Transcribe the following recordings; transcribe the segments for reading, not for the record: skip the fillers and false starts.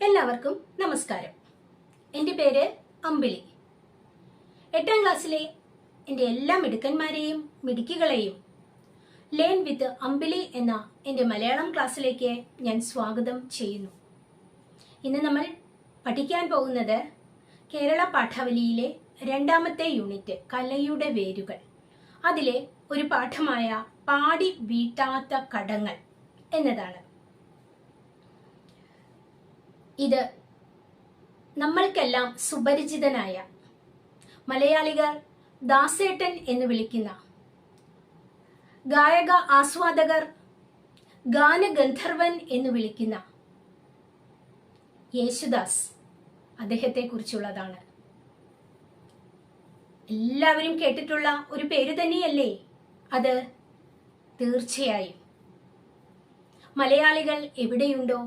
എല്ലാവർക്കും നമസ്കാരം. എൻ്റെ പേര് അമ്പിളി. 8ാം ക്ലാസ്സിലെ എൻ്റെ എല്ലാ മിടുക്കന്മാരെയും മിടുക്കികളെയും ലേൺ വിത്ത് അമ്പിളി എന്ന എൻ്റെ മലയാളം ക്ലാസ്സിലേക്ക് ഞാൻ സ്വാഗതം ചെയ്യുന്നു. ഇന്ന് നമ്മൾ പഠിക്കാൻ പോകുന്നത് കേരള പാഠാവലിയിലെ 2ാമത്തെ യൂണിറ്റ് കലയുടെ വേരുകൾ. അതിലെ ഒരു പാഠമായ പാടി വീട്ടാത്ത കടങ്ങൾ എന്നതാണ്. ഇത് നമ്മൾക്കെല്ലാം സുപരിചിതനായ മലയാളികൾ ദാസേട്ടൻ എന്ന് വിളിക്കുന്ന ഗായക ആസ്വാദകർ ഗാനഗന്ധർവൻ എന്ന് വിളിക്കുന്ന യേശുദാസ് അദ്ദേഹത്തെ കുറിച്ചുള്ളതാണ്. എല്ലാവരും കേട്ടിട്ടുള്ള ഒരു പേര് തന്നെയല്ലേ അത്? തീർച്ചയായും മലയാളികൾ എവിടെയുണ്ടോ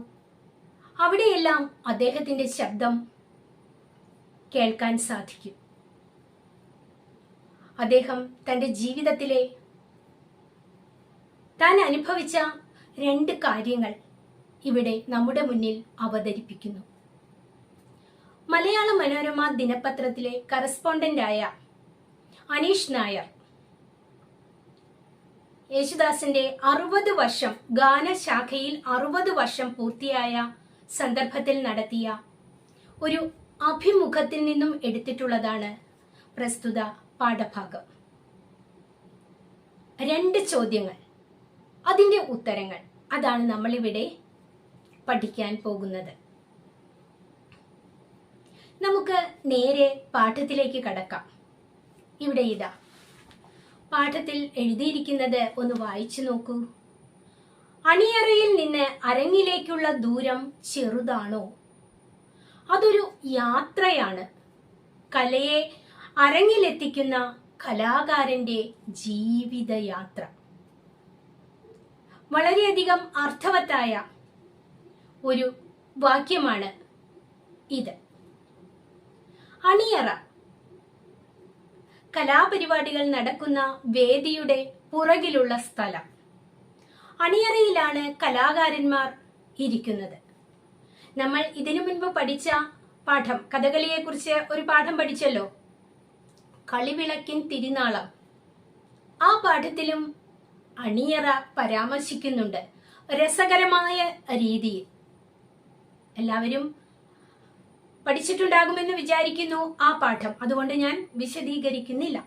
അവിടെയെല്ലാം അദ്ദേഹത്തിന്റെ ശബ്ദം കേൾക്കാൻ സാധിക്കും. അദ്ദേഹം തന്റെ ജീവിതത്തിലെ താൻ അനുഭവിച്ച 2 കാര്യങ്ങൾ ഇവിടെ നമ്മുടെ മുന്നിൽ അവതരിപ്പിക്കുന്നു. മലയാള മനോരമ ദിനപത്രത്തിലെ കറസ്പോണ്ടന്റായ അനീഷ് നായർ യേശുദാസിന്റെ 60 വർഷം ഗാനശാഖയിൽ 60 വർഷം പൂർത്തിയായ സന്ദർഭത്തിൽ നടത്തിയ ഒരു അഭിമുഖത്തിൽ നിന്നും എടുത്തിട്ടുള്ളതാണ് പ്രസ്തുത പാഠഭാഗം. 2 ചോദ്യങ്ങൾ, അതിന്റെ ഉത്തരങ്ങൾ, അതാണ് നമ്മളിവിടെ പഠിക്കാൻ പോകുന്നത്. നമുക്ക് നേരെ പാഠത്തിലേക്ക് കടക്കാം. ഇവിടെ ഇതാ പാഠത്തിൽ എഴുതിയിരിക്കുന്നത് ഒന്ന് വായിച്ചു നോക്കൂ. അണിയറയിൽ നിന്ന് അരങ്ങിലേക്കുള്ള ദൂരം ചെറുതാണോ? അതൊരു യാത്രയാണ്. കലയെ അരങ്ങിലെത്തിക്കുന്ന കലാകാരന്റെ ജീവിതയാത്ര. വളരെയധികം അർത്ഥവത്തായ ഒരു വാക്യമാണ് ഇത്. അണിയറ കലാപരിപാടികൾ നടക്കുന്ന വേദിയുടെ പുറകിലുള്ള സ്ഥലം. അണിയറയിലാണ് കലാകാരന്മാർ ഇരിക്കുന്നത്. നമ്മൾ ഇതിനു മുൻപ് പഠിച്ച പാഠം, കഥകളിയെ കുറിച്ച് ഒരു പാഠം പഠിച്ചല്ലോ, കളിവിളക്കിൻ തിരുനാളം. ആ പാഠത്തിലും അണിയറ പരാമർശിക്കുന്നുണ്ട് രസകരമായ രീതിയിൽ. എല്ലാവരും പഠിച്ചിട്ടുണ്ടാകുമെന്ന് വിചാരിക്കുന്നു ആ പാഠം, അതുകൊണ്ട് ഞാൻ വിശദീകരിക്കുന്നില്ല.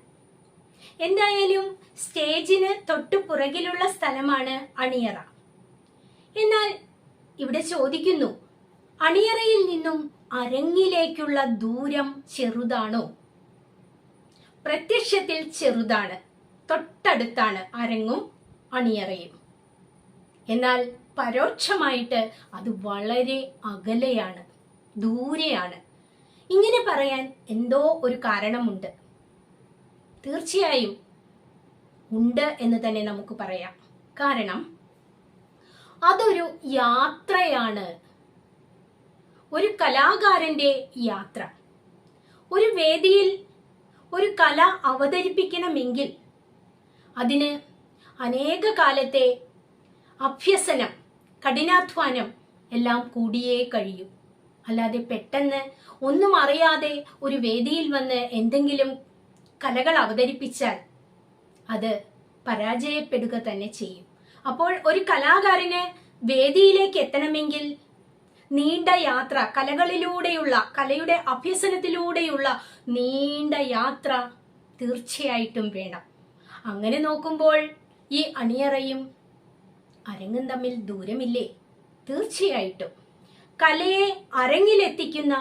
എന്തായാലും സ്റ്റേജിന് തൊട്ടു പുറകിലുള്ള സ്ഥലമാണ് അണിയറ. എന്നാൽ ഇവിടെ ചോദിക്കുന്നു, അണിയറയിൽ നിന്നും അരങ്ങിലേക്കുള്ള ദൂരം ചെറുതാണോ? പ്രത്യക്ഷത്തിൽ ചെറുതാണ്, തൊട്ടടുത്താണ് അരങ്ങും അണിയറയും. എന്നാൽ പരോക്ഷമായിട്ട് അത് വളരെ അകലെയാണ്, ദൂരെയാണ്. ഇങ്ങനെ പറയാൻ എന്തോ ഒരു കാരണമുണ്ട്. തീർച്ചയായും ഉണ്ട് എന്ന് തന്നെ നമുക്ക് പറയാം. കാരണം അതൊരു യാത്രയാണ്, ഒരു കലാകാരന്റെ യാത്ര. ഒരു വേദിയിൽ ഒരു കല അവതരിപ്പിക്കണമെങ്കിൽ അതിന് അനേക കാലത്തെ അഭ്യസനം, കഠിനാധ്വാനം എല്ലാം കൂടിയേ കഴിയൂ. അല്ലാതെ പെട്ടെന്ന് ഒന്നും അറിയാതെ ഒരു വേദിയിൽ വന്ന് എന്തെങ്കിലും കലകൾ അവതരിപ്പിച്ചാൽ അത് പരാജയപ്പെടുക തന്നെ ചെയ്യും. അപ്പോൾ ഒരു കലാകാരന് വേദിയിലേക്ക് എത്തണമെങ്കിൽ നീണ്ട യാത്ര, കലകളിലൂടെയുള്ള, കലയുടെ അഭ്യസനത്തിലൂടെയുള്ള നീണ്ട യാത്ര തീർച്ചയായിട്ടും വേണം. അങ്ങനെ നോക്കുമ്പോൾ ഈ അണിയറയും അരങ്ങും തമ്മിൽ ദൂരമില്ലേ? തീർച്ചയായിട്ടും. കലയെ അരങ്ങിലെത്തിക്കുന്ന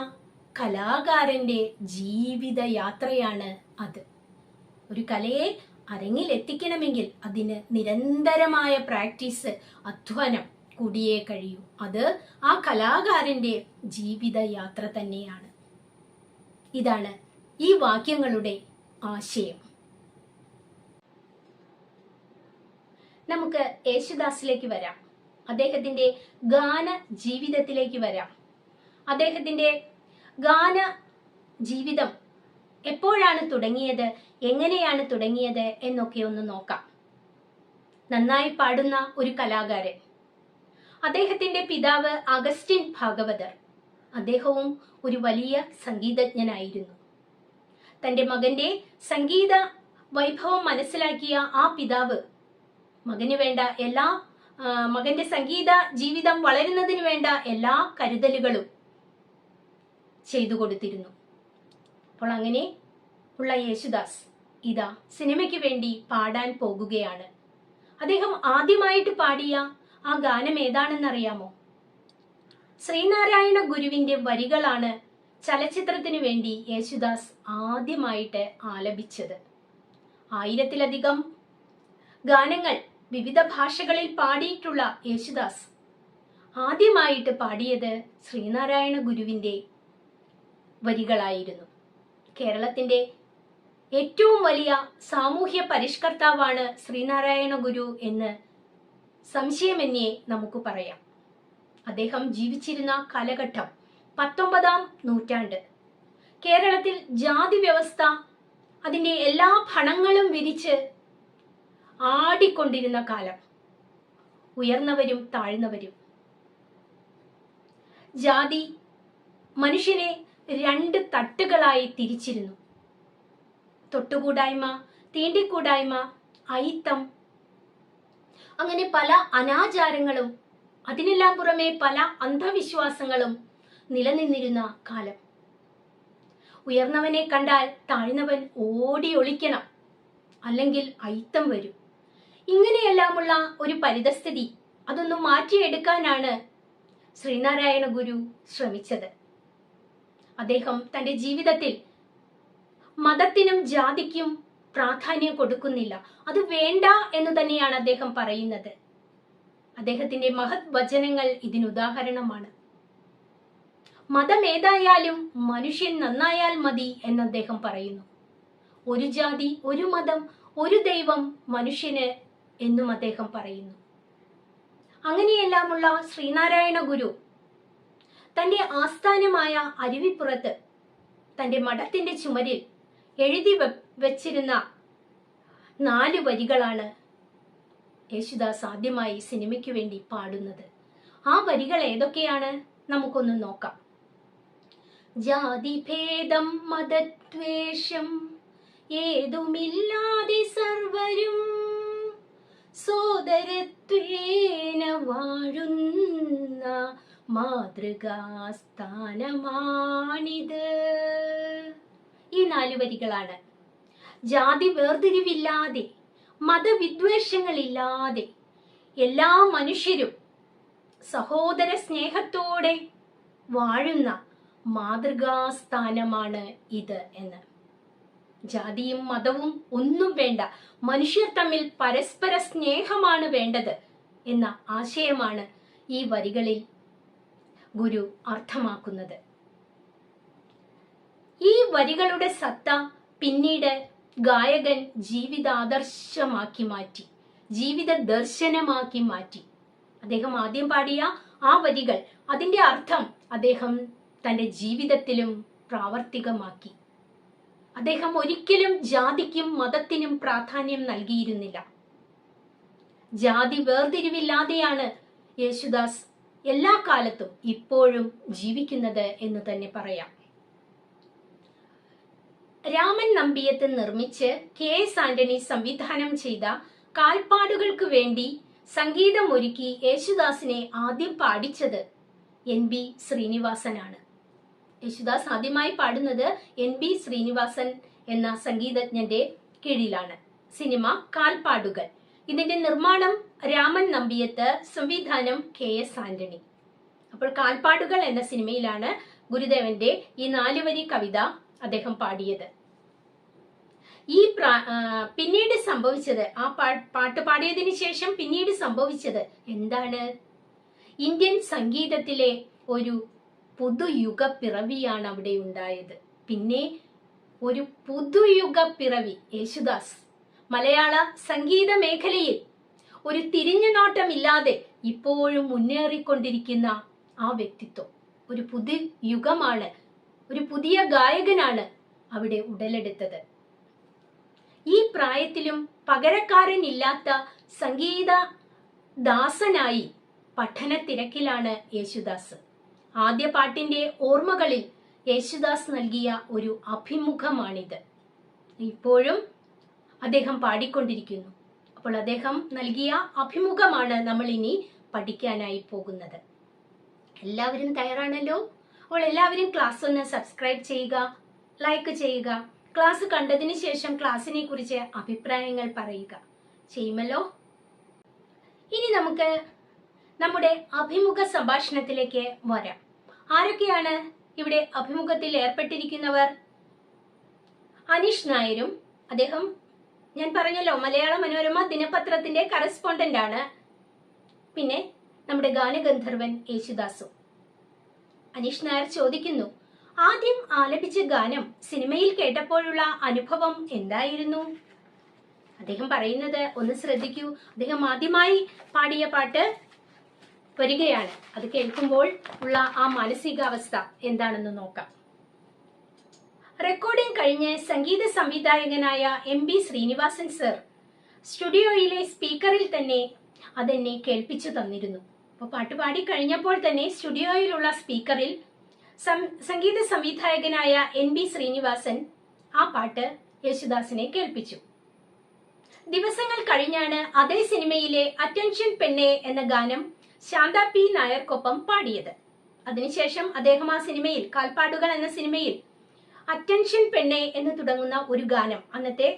കലാകാരന്റെ ജീവിതയാത്രയാണ് അത്. ഒരു കലയെ അരങ്ങിലെത്തിക്കണമെങ്കിൽ അതിന് നിരന്തരമായ പ്രാക്ടീസ്, അധ്വാനം കൂടിയേ കഴിയൂ. അത് ആ കലാകാരന്റെ ജീവിതയാത്ര തന്നെയാണ്. ഇതാണ് ഈ വാക്യങ്ങളുടെ ആശയം. നമുക്ക് യേശുദാസിലേക്ക് വരാം. അദ്ദേഹത്തിന്റെ ഗാന ജീവിതത്തിലേക്ക് വരാം. അദ്ദേഹത്തിന്റെ ഗാന ജീവിതം എപ്പോഴാണ് തുടങ്ങിയത്, എങ്ങനെയാണ് തുടങ്ങിയത് എന്നൊക്കെ ഒന്ന് നോക്കാം. നന്നായി പാടുന്ന ഒരു കലാകാരൻ. അദ്ദേഹത്തിന്റെ പിതാവ് അഗസ്റ്റിൻ ഭാഗവതർ. അദ്ദേഹവും ഒരു വലിയ സംഗീതജ്ഞനായിരുന്നു. തൻ്റെ മകന്റെ സംഗീത വൈഭവം മനസ്സിലാക്കിയ ആ പിതാവ് മകന് വേണ്ട മകന്റെ സംഗീത ജീവിതം വളരുന്നതിന് വേണ്ട എല്ലാ കരുതലുകളും ചെയ്തു കൊടുത്തിരുന്നു. അപ്പോൾ അങ്ങനെ ഉള്ള യേശുദാസ് ഇതാ സിനിമയ്ക്ക് വേണ്ടി പാടാൻ പോകുകയാണ്. അദ്ദേഹം ആദ്യമായിട്ട് പാടിയ ആ ഗാനം ഏതാണെന്നറിയാമോ? ശ്രീനാരായണ ഗുരുവിന്റെ വരികളാണ് ചലച്ചിത്രത്തിനു വേണ്ടി യേശുദാസ് ആദ്യമായിട്ട് ആലപിച്ചത്. 1000-ലധികം ഗാനങ്ങൾ വിവിധ ഭാഷകളിൽ പാടിയിട്ടുള്ള യേശുദാസ് ആദ്യമായിട്ട് പാടിയത് ശ്രീനാരായണ ഗുരുവിന്റെ വരികളായിരുന്നു. കേരളത്തിന്റെ ഏറ്റവും വലിയ സാമൂഹ്യ പരിഷ്കർത്താവാണ് ശ്രീനാരായണ ഗുരു എന്ന് സംശയമന്യേ നമുക്ക് പറയാം. അദ്ദേഹം ജീവിച്ചിരുന്ന കാലഘട്ടം 19-ാം നൂറ്റാണ്ട്. കേരളത്തിൽ ജാതി വ്യവസ്ഥ അതിൻ്റെ എല്ലാ ഫണങ്ങളും വിരിച്ച് ആടിക്കൊണ്ടിരുന്ന കാലം. ഉയർന്നവരും താഴ്ന്നവരും. ജാതി മനുഷ്യനെ 2 തട്ടുകളായി തിരിച്ചിരുന്നു. തൊട്ടുകൂടായ്മ, തീണ്ടിക്കൂടായ്മ, അയിത്തം, അങ്ങനെ പല അനാചാരങ്ങളും അതിനെല്ലാം പുറമെ പല അന്ധവിശ്വാസങ്ങളും നിലനിന്നിരുന്ന കാലം. ഉയർന്നവനെ കണ്ടാൽ താഴ്ന്നവൻ ഓടി ഒളിക്കണം, അല്ലെങ്കിൽ അയിത്തം വരും. ഇങ്ങനെയെല്ലാമുള്ള ഒരു പരിതസ്ഥിതി അതൊന്നും മാറ്റിയെടുക്കാനാണ് ശ്രീനാരായണ ഗുരു ശ്രമിച്ചത്. അദ്ദേഹം തൻ്റെ ജീവിതത്തിൽ മതത്തിനും ജാതിക്കും പ്രാധാന്യം കൊടുക്കുന്നില്ല. അത് വേണ്ട എന്ന് തന്നെയാണ് അദ്ദേഹം പറയുന്നത്. അദ്ദേഹത്തിന്റെ മഹത് വചനങ്ങൾ ഇതിനുദാഹരണമാണ്. മതമേതായാലും മനുഷ്യൻ നന്നായാൽ മതി എന്ന് അദ്ദേഹം പറയുന്നു. ഒരു ജാതി, ഒരു മതം, ഒരു ദൈവം മനുഷ്യന് എന്നും അദ്ദേഹം പറയുന്നു. അങ്ങനെയെല്ലാമുള്ള ശ്രീനാരായണ ഗുരു തന്റെ ആസ്ഥാനമായ അരുവിപ്പുറത്ത് തന്റെ മഠത്തിന്റെ ചുമരിൽ എഴുതി വെച്ചിരുന്ന 4 വരികളാണ് യേശുദാസ് ആദ്യമായി സിനിമയ്ക്ക് വേണ്ടി പാടുന്നത്. ആ വരികൾ ഏതൊക്കെയാണ് നമുക്കൊന്ന് നോക്കാം. ജാതിഭേദം മതദ്വേഷം ഏതുമില്ലാതെ സർവരും സോദരത്വേന വാഴുന്ന മാതൃകാസ്ഥാനമാണിത്. ഈ 4 വരികളാണ്. ജാതി വേർതിരിവില്ലാതെ, മതവിദ്വേഷങ്ങളില്ലാതെ എല്ലാ മനുഷ്യരും സഹോദര സ്നേഹത്തോടെ വാഴുന്ന മാതൃകാസ്ഥാനമാണ് ഇത് എന്ന്. ജാതിയും മതവും ഒന്നും വേണ്ട, മനുഷ്യർ തമ്മിൽ പരസ്പര സ്നേഹമാണ് വേണ്ടത് എന്ന ആശയമാണ് ഈ വരികളിൽ ഗുരു അർത്ഥമാക്കുന്നത്. ഈ വരികളുടെ സത്ത പിന്നീട് ഗായകൻ ജീവിതാദർശമാക്കി മാറ്റി, ജീവിത ദർശനമാക്കി മാറ്റി. അദ്ദേഹം ആദ്യം പാടിയ ആ വരികൾ, അതിന്റെ അർത്ഥം അദ്ദേഹം തന്റെ ജീവിതത്തിലും പ്രാവർത്തികമാക്കി. അദ്ദേഹം ഒരിക്കലും ജാതിക്കും മതത്തിനും പ്രാധാന്യം നൽകിയിരുന്നില്ല. ജാതി വേർതിരിവില്ലാതെയാണ് യേശുദാസ് എല്ലാ കാലത്തും ഇപ്പോഴും ജീവിക്കുന്നത് എന്ന് തന്നെ പറയാം. രാമൻ നമ്പിയത്ത് നിർമ്മിച്ച് KS ആന്റണി സംവിധാനം ചെയ്ത കാൽപ്പാടുകൾക്ക് വേണ്ടി സംഗീതമൊരുക്കി യേശുദാസിനെ ആദ്യം പാടിച്ചത് NB ശ്രീനിവാസനാണ്. യേശുദാസ് ആദ്യമായി പാടുന്നത് NB ശ്രീനിവാസൻ എന്ന സംഗീതജ്ഞന്റെ കീഴിലാണ്. സിനിമ കാൽപ്പാടുകൾ. ഇതിന്റെ നിർമ്മാണം രാമൻ നമ്പിയത്ത്, സംവിധാനം KS ആന്റണി. അപ്പോൾ കാൽപ്പാടുകൾ എന്ന സിനിമയിലാണ് ഗുരുദേവന്റെ ഈ 4 വരി കവിത അദ്ദേഹം പാടിയത്. പിന്നീട് സംഭവിച്ചത്, ആ പാട്ട് പാടിയതിനു ശേഷം പിന്നീട് സംഭവിച്ചത് എന്താണ്? ഇന്ത്യൻ സംഗീതത്തിലെ ഒരു പുതുയുഗ പിറവിയാണ് അവിടെ ഉണ്ടായത്. പിന്നെ ഒരു പുതുയുഗ പിറവി. യേശുദാസ് മലയാള സംഗീത മേഖലയിൽ ഒരു തിരിഞ്ഞു നോട്ടമില്ലാതെ ഇപ്പോഴും മുന്നേറിക്കൊണ്ടിരിക്കുന്ന ആ വ്യക്തിത്വം, ഒരു പുതിയ യുഗമാണ്, ഒരു പുതിയ ഗായകനാണ് അവിടെ ഉടലെടുത്തത്. ഈ പ്രായത്തിലും പകരക്കാരനില്ലാത്ത സംഗീത ദാസനായി പഠന തിരക്കിലാണ് യേശുദാസ്. ആദ്യ പാട്ടിന്റെ ഓർമ്മകളിൽ യേശുദാസ് നൽകിയ ഒരു അഭിമുഖമാണിത്. ഇപ്പോഴും അദ്ദേഹം പാടിക്കൊണ്ടിരിക്കുന്നു. അപ്പോൾ അദ്ദേഹം നൽകിയ അഭിമുഖമാണ് നമ്മൾ ഇനി പഠിക്കാനായി പോകുന്നത്. എല്ലാവരും തയ്യാറാണല്ലോ? അപ്പോൾ എല്ലാവരും ക്ലാസ് ഒന്ന് സബ്സ്ക്രൈബ് ചെയ്യുക, ലൈക്ക് ചെയ്യുക. ക്ലാസ് കണ്ടതിന് ശേഷം ക്ലാസ്സിനെ കുറിച്ച് അഭിപ്രായങ്ങൾ പറയുക. ചെയ്യുമല്ലോ? ഇനി നമുക്ക് നമ്മുടെ അഭിമുഖ സംഭാഷണത്തിലേക്ക് വരാം. ആരൊക്കെയാണ് ഇവിടെ അഭിമുഖത്തിൽ ഏർപ്പെട്ടിരിക്കുന്നവർ? അനീഷ് നായരും, അദ്ദേഹം ഞാൻ പറഞ്ഞല്ലോ മലയാള മനോരമ ദിനപത്രത്തിന്റെ കറസ്പോണ്ടന്റ് ആണ്. പിന്നെ നമ്മുടെ ഗാനഗന്ധർവൻ യേശുദാസും. അനീഷ് നായർ ചോദിക്കുന്നു, ആദ്യം ആലപിച്ച ഗാനം സിനിമയിൽ കേട്ടപ്പോഴുള്ള അനുഭവം എന്തായിരുന്നു? അദ്ദേഹം പറയുന്നത് ഒന്ന് ശ്രദ്ധിക്കൂ. അദ്ദേഹം ആദ്യമായി പാടിയ പാട്ട് വരികയാണ്. അത് കേൾക്കുമ്പോൾ ഉള്ള ആ മാനസികാവസ്ഥ എന്താണെന്ന് നോക്കാം. റെക്കോർഡിംഗ് കഴിഞ്ഞ് സംഗീത സംവിധായകനായ MP ശ്രീനിവാസൻ സർ സ്റ്റുഡിയോയിലെ സ്പീക്കറിൽ തന്നെ അതെന്നെ കേൾപ്പിച്ചു തന്നിരുന്നു. അപ്പോൾ പാട്ട് പാടി കഴിഞ്ഞപ്പോൾ തന്നെ സ്റ്റുഡിയോയിലുള്ള സ്പീക്കറിൽ സംഗീത സംവിധായകനായ NB ശ്രീനിവാസൻ ആ പാട്ട് യേശുദാസിനെ കേൾപ്പിച്ചു. ദിവസങ്ങൾ കഴിഞ്ഞാണ് അതേ സിനിമയിലെ അറ്റൻഷൻ പെണ്ണെ എന്ന ഗാനം ശാന്ത P നായർക്കൊപ്പം പാടിയത്. അതിനുശേഷം അദ്ദേഹം ആ സിനിമയിൽ, കാൽപ്പാടുകൾ എന്ന സിനിമയിൽ അറ്റൻഷൻ പെണ്ണെ എന്ന് തുടങ്ങുന്ന ഒരു ഗാനം അന്നത്തെ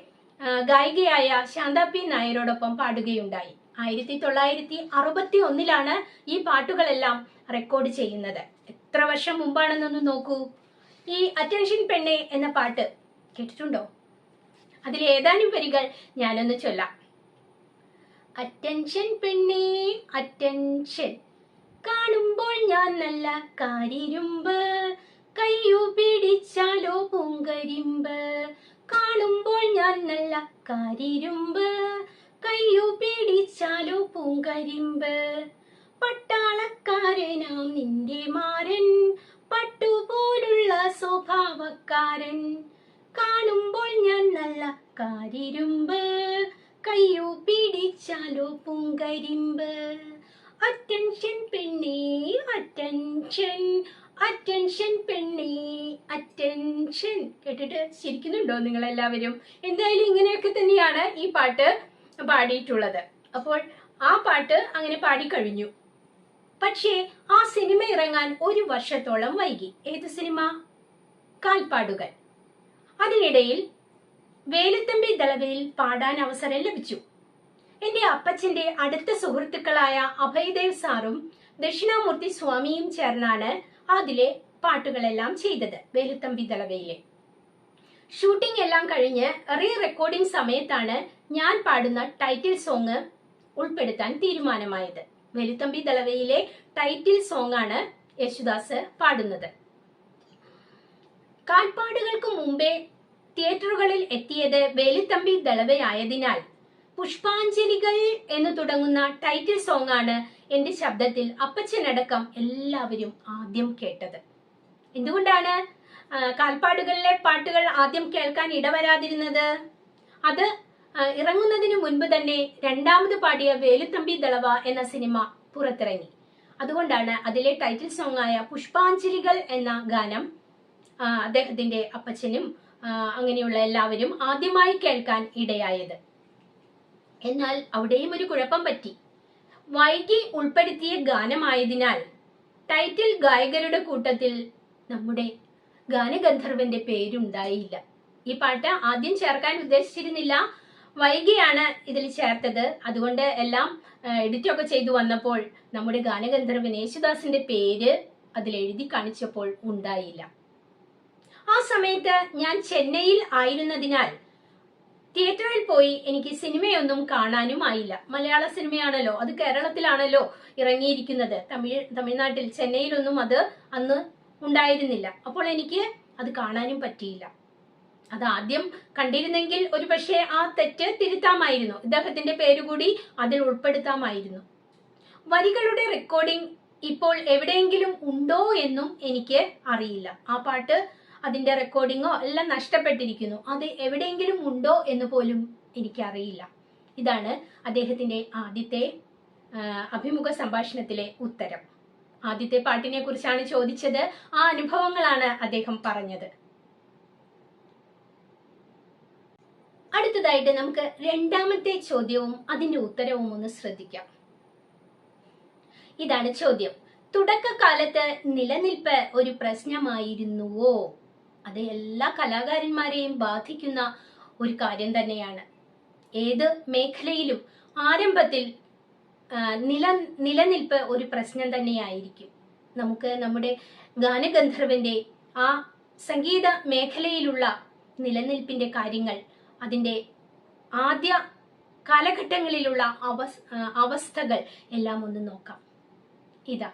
ഗായികയായ ശാന്ത P നായരോടൊപ്പം പാടുകയുണ്ടായി. 1961 ഈ പാട്ടുകളെല്ലാം റെക്കോർഡ് ചെയ്യുന്നത്. എത്ര വർഷം മുമ്പാണെന്നൊന്ന് നോക്കൂ. ഈ അറ്റൻഷൻ പെണ്ണെ എന്ന പാട്ട് കേട്ടിട്ടുണ്ടോ? അതിൽ ഏതാനും വരികൾ ഞാനൊന്ന് ചൊല്ലാം. അറ്റൻഷൻ പെണ്ണെ അറ്റൻഷൻ, കാണുമ്പോൾ ഞാൻ നല്ല കാരിരുമ്പ്, കയ്യു പിടിച്ചാലോ പൂങ്കരിമ്പ്, കാണുമ്പോൾ ഞാൻ നല്ല കാരിരുമ്പ്, കയ്യു പിടിച്ചാലോ പൂങ്കരിമ്പ്, പട്ടാളക്കാരനാം നിന്റെ മാരൻ, പട്ടുപോലുള്ള സ്വഭാവക്കാരൻ, കാണുമ്പോൾ ഞാൻ നല്ല കാരിരുമ്പ്, കയ്യു പിടിച്ചാലോ പൂങ്കരിമ്പ്, അറ്റൻഷൻ പെണ്ണേ അറ്റൻഷൻ, അറ്റൻഷൻ പെണ്ണേ അറ്റൻഷൻ. കേട്ടിട്ട് ചിരിക്കുന്നുണ്ടോ നിങ്ങൾ എല്ലാവരും? എന്തായാലും ഇങ്ങനെയൊക്കെ തന്നെയാണ് ഈ പാട്ട് പാടിയിട്ടുള്ളത്. അപ്പോൾ ആ പാട്ട് അങ്ങനെ പാടിക്കഴിഞ്ഞു. പക്ഷേ ആ സിനിമ ഇറങ്ങാൻ 1 വർഷത്തോളം വൈകി. ഏത് സിനിമ? കാൽപ്പാടുകൾ. അതിനിടയിൽ വേലുത്തമ്പി ദളവയിൽ പാടാൻ അവസരം ലഭിച്ചു. എന്റെ അപ്പച്ചന്റെ അടുത്ത സുഹൃത്തുക്കളായ അഭയദേവ് സാറും ദക്ഷിണാമൂർത്തി സ്വാമിയും ചേർന്നാണ് അതിലെ പാട്ടുകളെല്ലാം ചെയ്തത്. വേലുത്തമ്പി ദളവയിലെ ഷൂട്ടിംഗ് എല്ലാം കഴിഞ്ഞ് റെക്കോർഡിംഗ് സമയത്താണ് ഞാൻ പാടുന്ന ടൈറ്റിൽ സോങ് ഉൾപ്പെടുത്താൻ തീരുമാനമായത്. വേലുത്തമ്പി ദളവയിലെ ടൈറ്റിൽ സോങ് ആണ് യേശുദാസ് പാടുന്നത്. കാൽപ്പാടുകൾക്ക് മുമ്പേ തിയേറ്ററുകളിൽ എത്തിയത് വേലുത്തമ്പി ദളവയായതിനാൽ പുഷ്പാഞ്ജലികൾ എന്ന് തുടങ്ങുന്ന ടൈറ്റിൽ സോങ് ആണ് എന്റെ ശബ്ദത്തിൽ അപ്പച്ചനടക്കം എല്ലാവരും ആദ്യം കേട്ടത്. എന്തുകൊണ്ടാണ് കാൽപ്പാടുകളിലെ പാട്ടുകൾ ആദ്യം കേൾക്കാൻ ഇടവരാതിരുന്നത്? അത് ഇറങ്ങുന്നതിന് മുൻപ് തന്നെ രണ്ടാമത് പാടിയ വേലുത്തമ്പി ദളവ എന്ന സിനിമ പുറത്തിറങ്ങി. അതുകൊണ്ടാണ് അതിലെ ടൈറ്റിൽ സോങ് ആയ പുഷ്പാഞ്ജലികൾ എന്ന ഗാനം അദ്ദേഹത്തിന്റെ അപ്പച്ചനും അങ്ങനെയുള്ള എല്ലാവരും ആദ്യമായി കേൾക്കാൻ ഇടയായത്. എന്നാൽ അവിടെയും ഒരു കുഴപ്പം പറ്റി. വൈകി ഉൾപ്പെടുത്തിയ ഗാനമായതിനാൽ ടൈറ്റിൽ ഗായകരുടെ കൂട്ടത്തിൽ നമ്മുടെ ഗാനഗന്ധർവന്റെ പേരുണ്ടായില്ല. ഈ പാട്ട് ആദ്യം ചേർക്കാൻ ഉദ്ദേശിച്ചിരുന്നില്ല, വൈകിയാണ് ഇതിൽ ചേർത്തത്. അതുകൊണ്ട് എല്ലാം എഡിറ്റൊക്കെ ചെയ്തു വന്നപ്പോൾ നമ്മുടെ ഗാനഗന്ധർവൻ യേശുദാസിന്റെ പേര് അതിൽ എഴുതി കാണിച്ചപ്പോൾ ഉണ്ടായില്ല. ആ സമയത്ത് ഞാൻ ചെന്നൈയിൽ ആയിരുന്നതിനാൽ തിയേറ്ററിൽ പോയി എനിക്ക് സിനിമയൊന്നും കാണാനും ആയില്ല. മലയാള സിനിമയാണല്ലോ, അത് കേരളത്തിലാണല്ലോ ഇറങ്ങിയിരിക്കുന്നത്. തമിഴ്നാട്ടിൽ ചെന്നൈയിലൊന്നും അത് അന്ന് ഉണ്ടായിരുന്നില്ല. അപ്പോൾ എനിക്ക് അത് കാണാനും പറ്റിയില്ല. അത് ആദ്യം കണ്ടിരുന്നെങ്കിൽ ഒരു പക്ഷേ ആ തെറ്റ് തിരുത്താമായിരുന്നു. ഇദ്ദേഹത്തിന്റെ പേരുകൂടി അതിൽ ഉൾപ്പെടുത്താമായിരുന്നു. വരികളുടെ റെക്കോർഡിംഗ് ഇപ്പോൾ എവിടെയെങ്കിലും ഉണ്ടോ എന്നും എനിക്ക് അറിയില്ല. ആ പാട്ട് അതിന്റെ റെക്കോർഡിങ്ങോ എല്ലാം നഷ്ടപ്പെട്ടിരിക്കുന്നു. അത് എവിടെയെങ്കിലും ഉണ്ടോ എന്ന് പോലും എനിക്കറിയില്ല. ഇതാണ് അദ്ദേഹത്തിന്റെ ആദ്യത്തെ അഭിമുഖ സംഭാഷണത്തിലെ ഉത്തരം. ആദ്യത്തെ പാട്ടിനെ കുറിച്ചാണ് ചോദിച്ചത്. ആ അനുഭവങ്ങളാണ് അദ്ദേഹം പറഞ്ഞത്. അടുത്തതായിട്ട് നമുക്ക് രണ്ടാമത്തെ ചോദ്യവും അതിന്റെ ഉത്തരവും ഒന്ന് ശ്രദ്ധിക്കാം. ഇതാണ് ചോദ്യം. തുടക്കകാലത്ത് നിലനിൽപ്പ് ഒരു പ്രശ്നമായിരുന്നുവോ? അത് എല്ലാ കലാകാരന്മാരെയും ബാധിക്കുന്ന ഒരു കാര്യം തന്നെയാണ്. ഏത് മേഖലയിലും ആരംഭത്തിൽ നിലനിൽപ്പ് ഒരു പ്രശ്നം തന്നെയായിരിക്കും. നമുക്ക് നമ്മുടെ ഗാനഗന്ധർവന്റെ ആ സംഗീത മേഖലയിലുള്ള നിലനിൽപ്പിന്റെ കാര്യങ്ങൾ, അതിന്റെ ആദ്യ കാലഘട്ടങ്ങളിലുള്ള അവസ്ഥകൾ എല്ലാം ഒന്ന് നോക്കാം. ഇതാ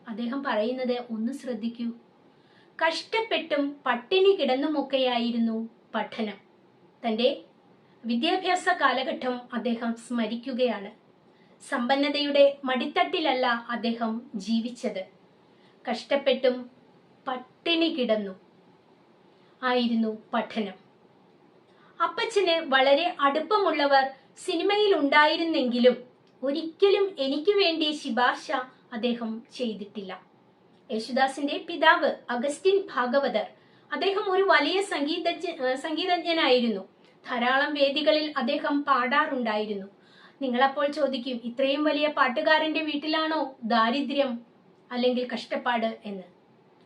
അദ്ദേഹം പറയുന്നത്, ഒന്ന് ശ്രദ്ധിക്കൂ. കഷ്ടപ്പെട്ടും പട്ടിണി കിടന്നുമൊക്കെയായിരുന്നു പഠനം. തന്റെ വിദ്യാഭ്യാസ കാലഘട്ടം അദ്ദേഹം സ്മരിക്കുകയാണ്. സമ്പന്നതയുടെ മടിത്തട്ടിലല്ല അദ്ദേഹം ജീവിച്ചത്. കഷ്ടപ്പെട്ടും പട്ടിണി കിടന്നു ആയിരുന്നു പഠനം. അപ്പച്ചന് വളരെ അടുപ്പമുള്ളവർ സിനിമയിൽ ഉണ്ടായിരുന്നെങ്കിലും ഒരിക്കലും എനിക്ക് വേണ്ടി ശുപാർശ അദ്ദേഹം ചെയ്തിട്ടില്ല. യേശുദാസിന്റെ പിതാവ് അഗസ്റ്റിൻ ഭാഗവതർ, അദ്ദേഹം ഒരു വലിയ സംഗീതജ്ഞനായിരുന്നു. ധാരാളം വേദികളിൽ അദ്ദേഹം പാടാറുണ്ടായിരുന്നു. നിങ്ങളപ്പോൾ ചോദിക്കും, ഇത്രയും വലിയ പാട്ടുകാരന്റെ വീട്ടിലാണോ ദാരിദ്ര്യം അല്ലെങ്കിൽ കഷ്ടപ്പാട് എന്ന്?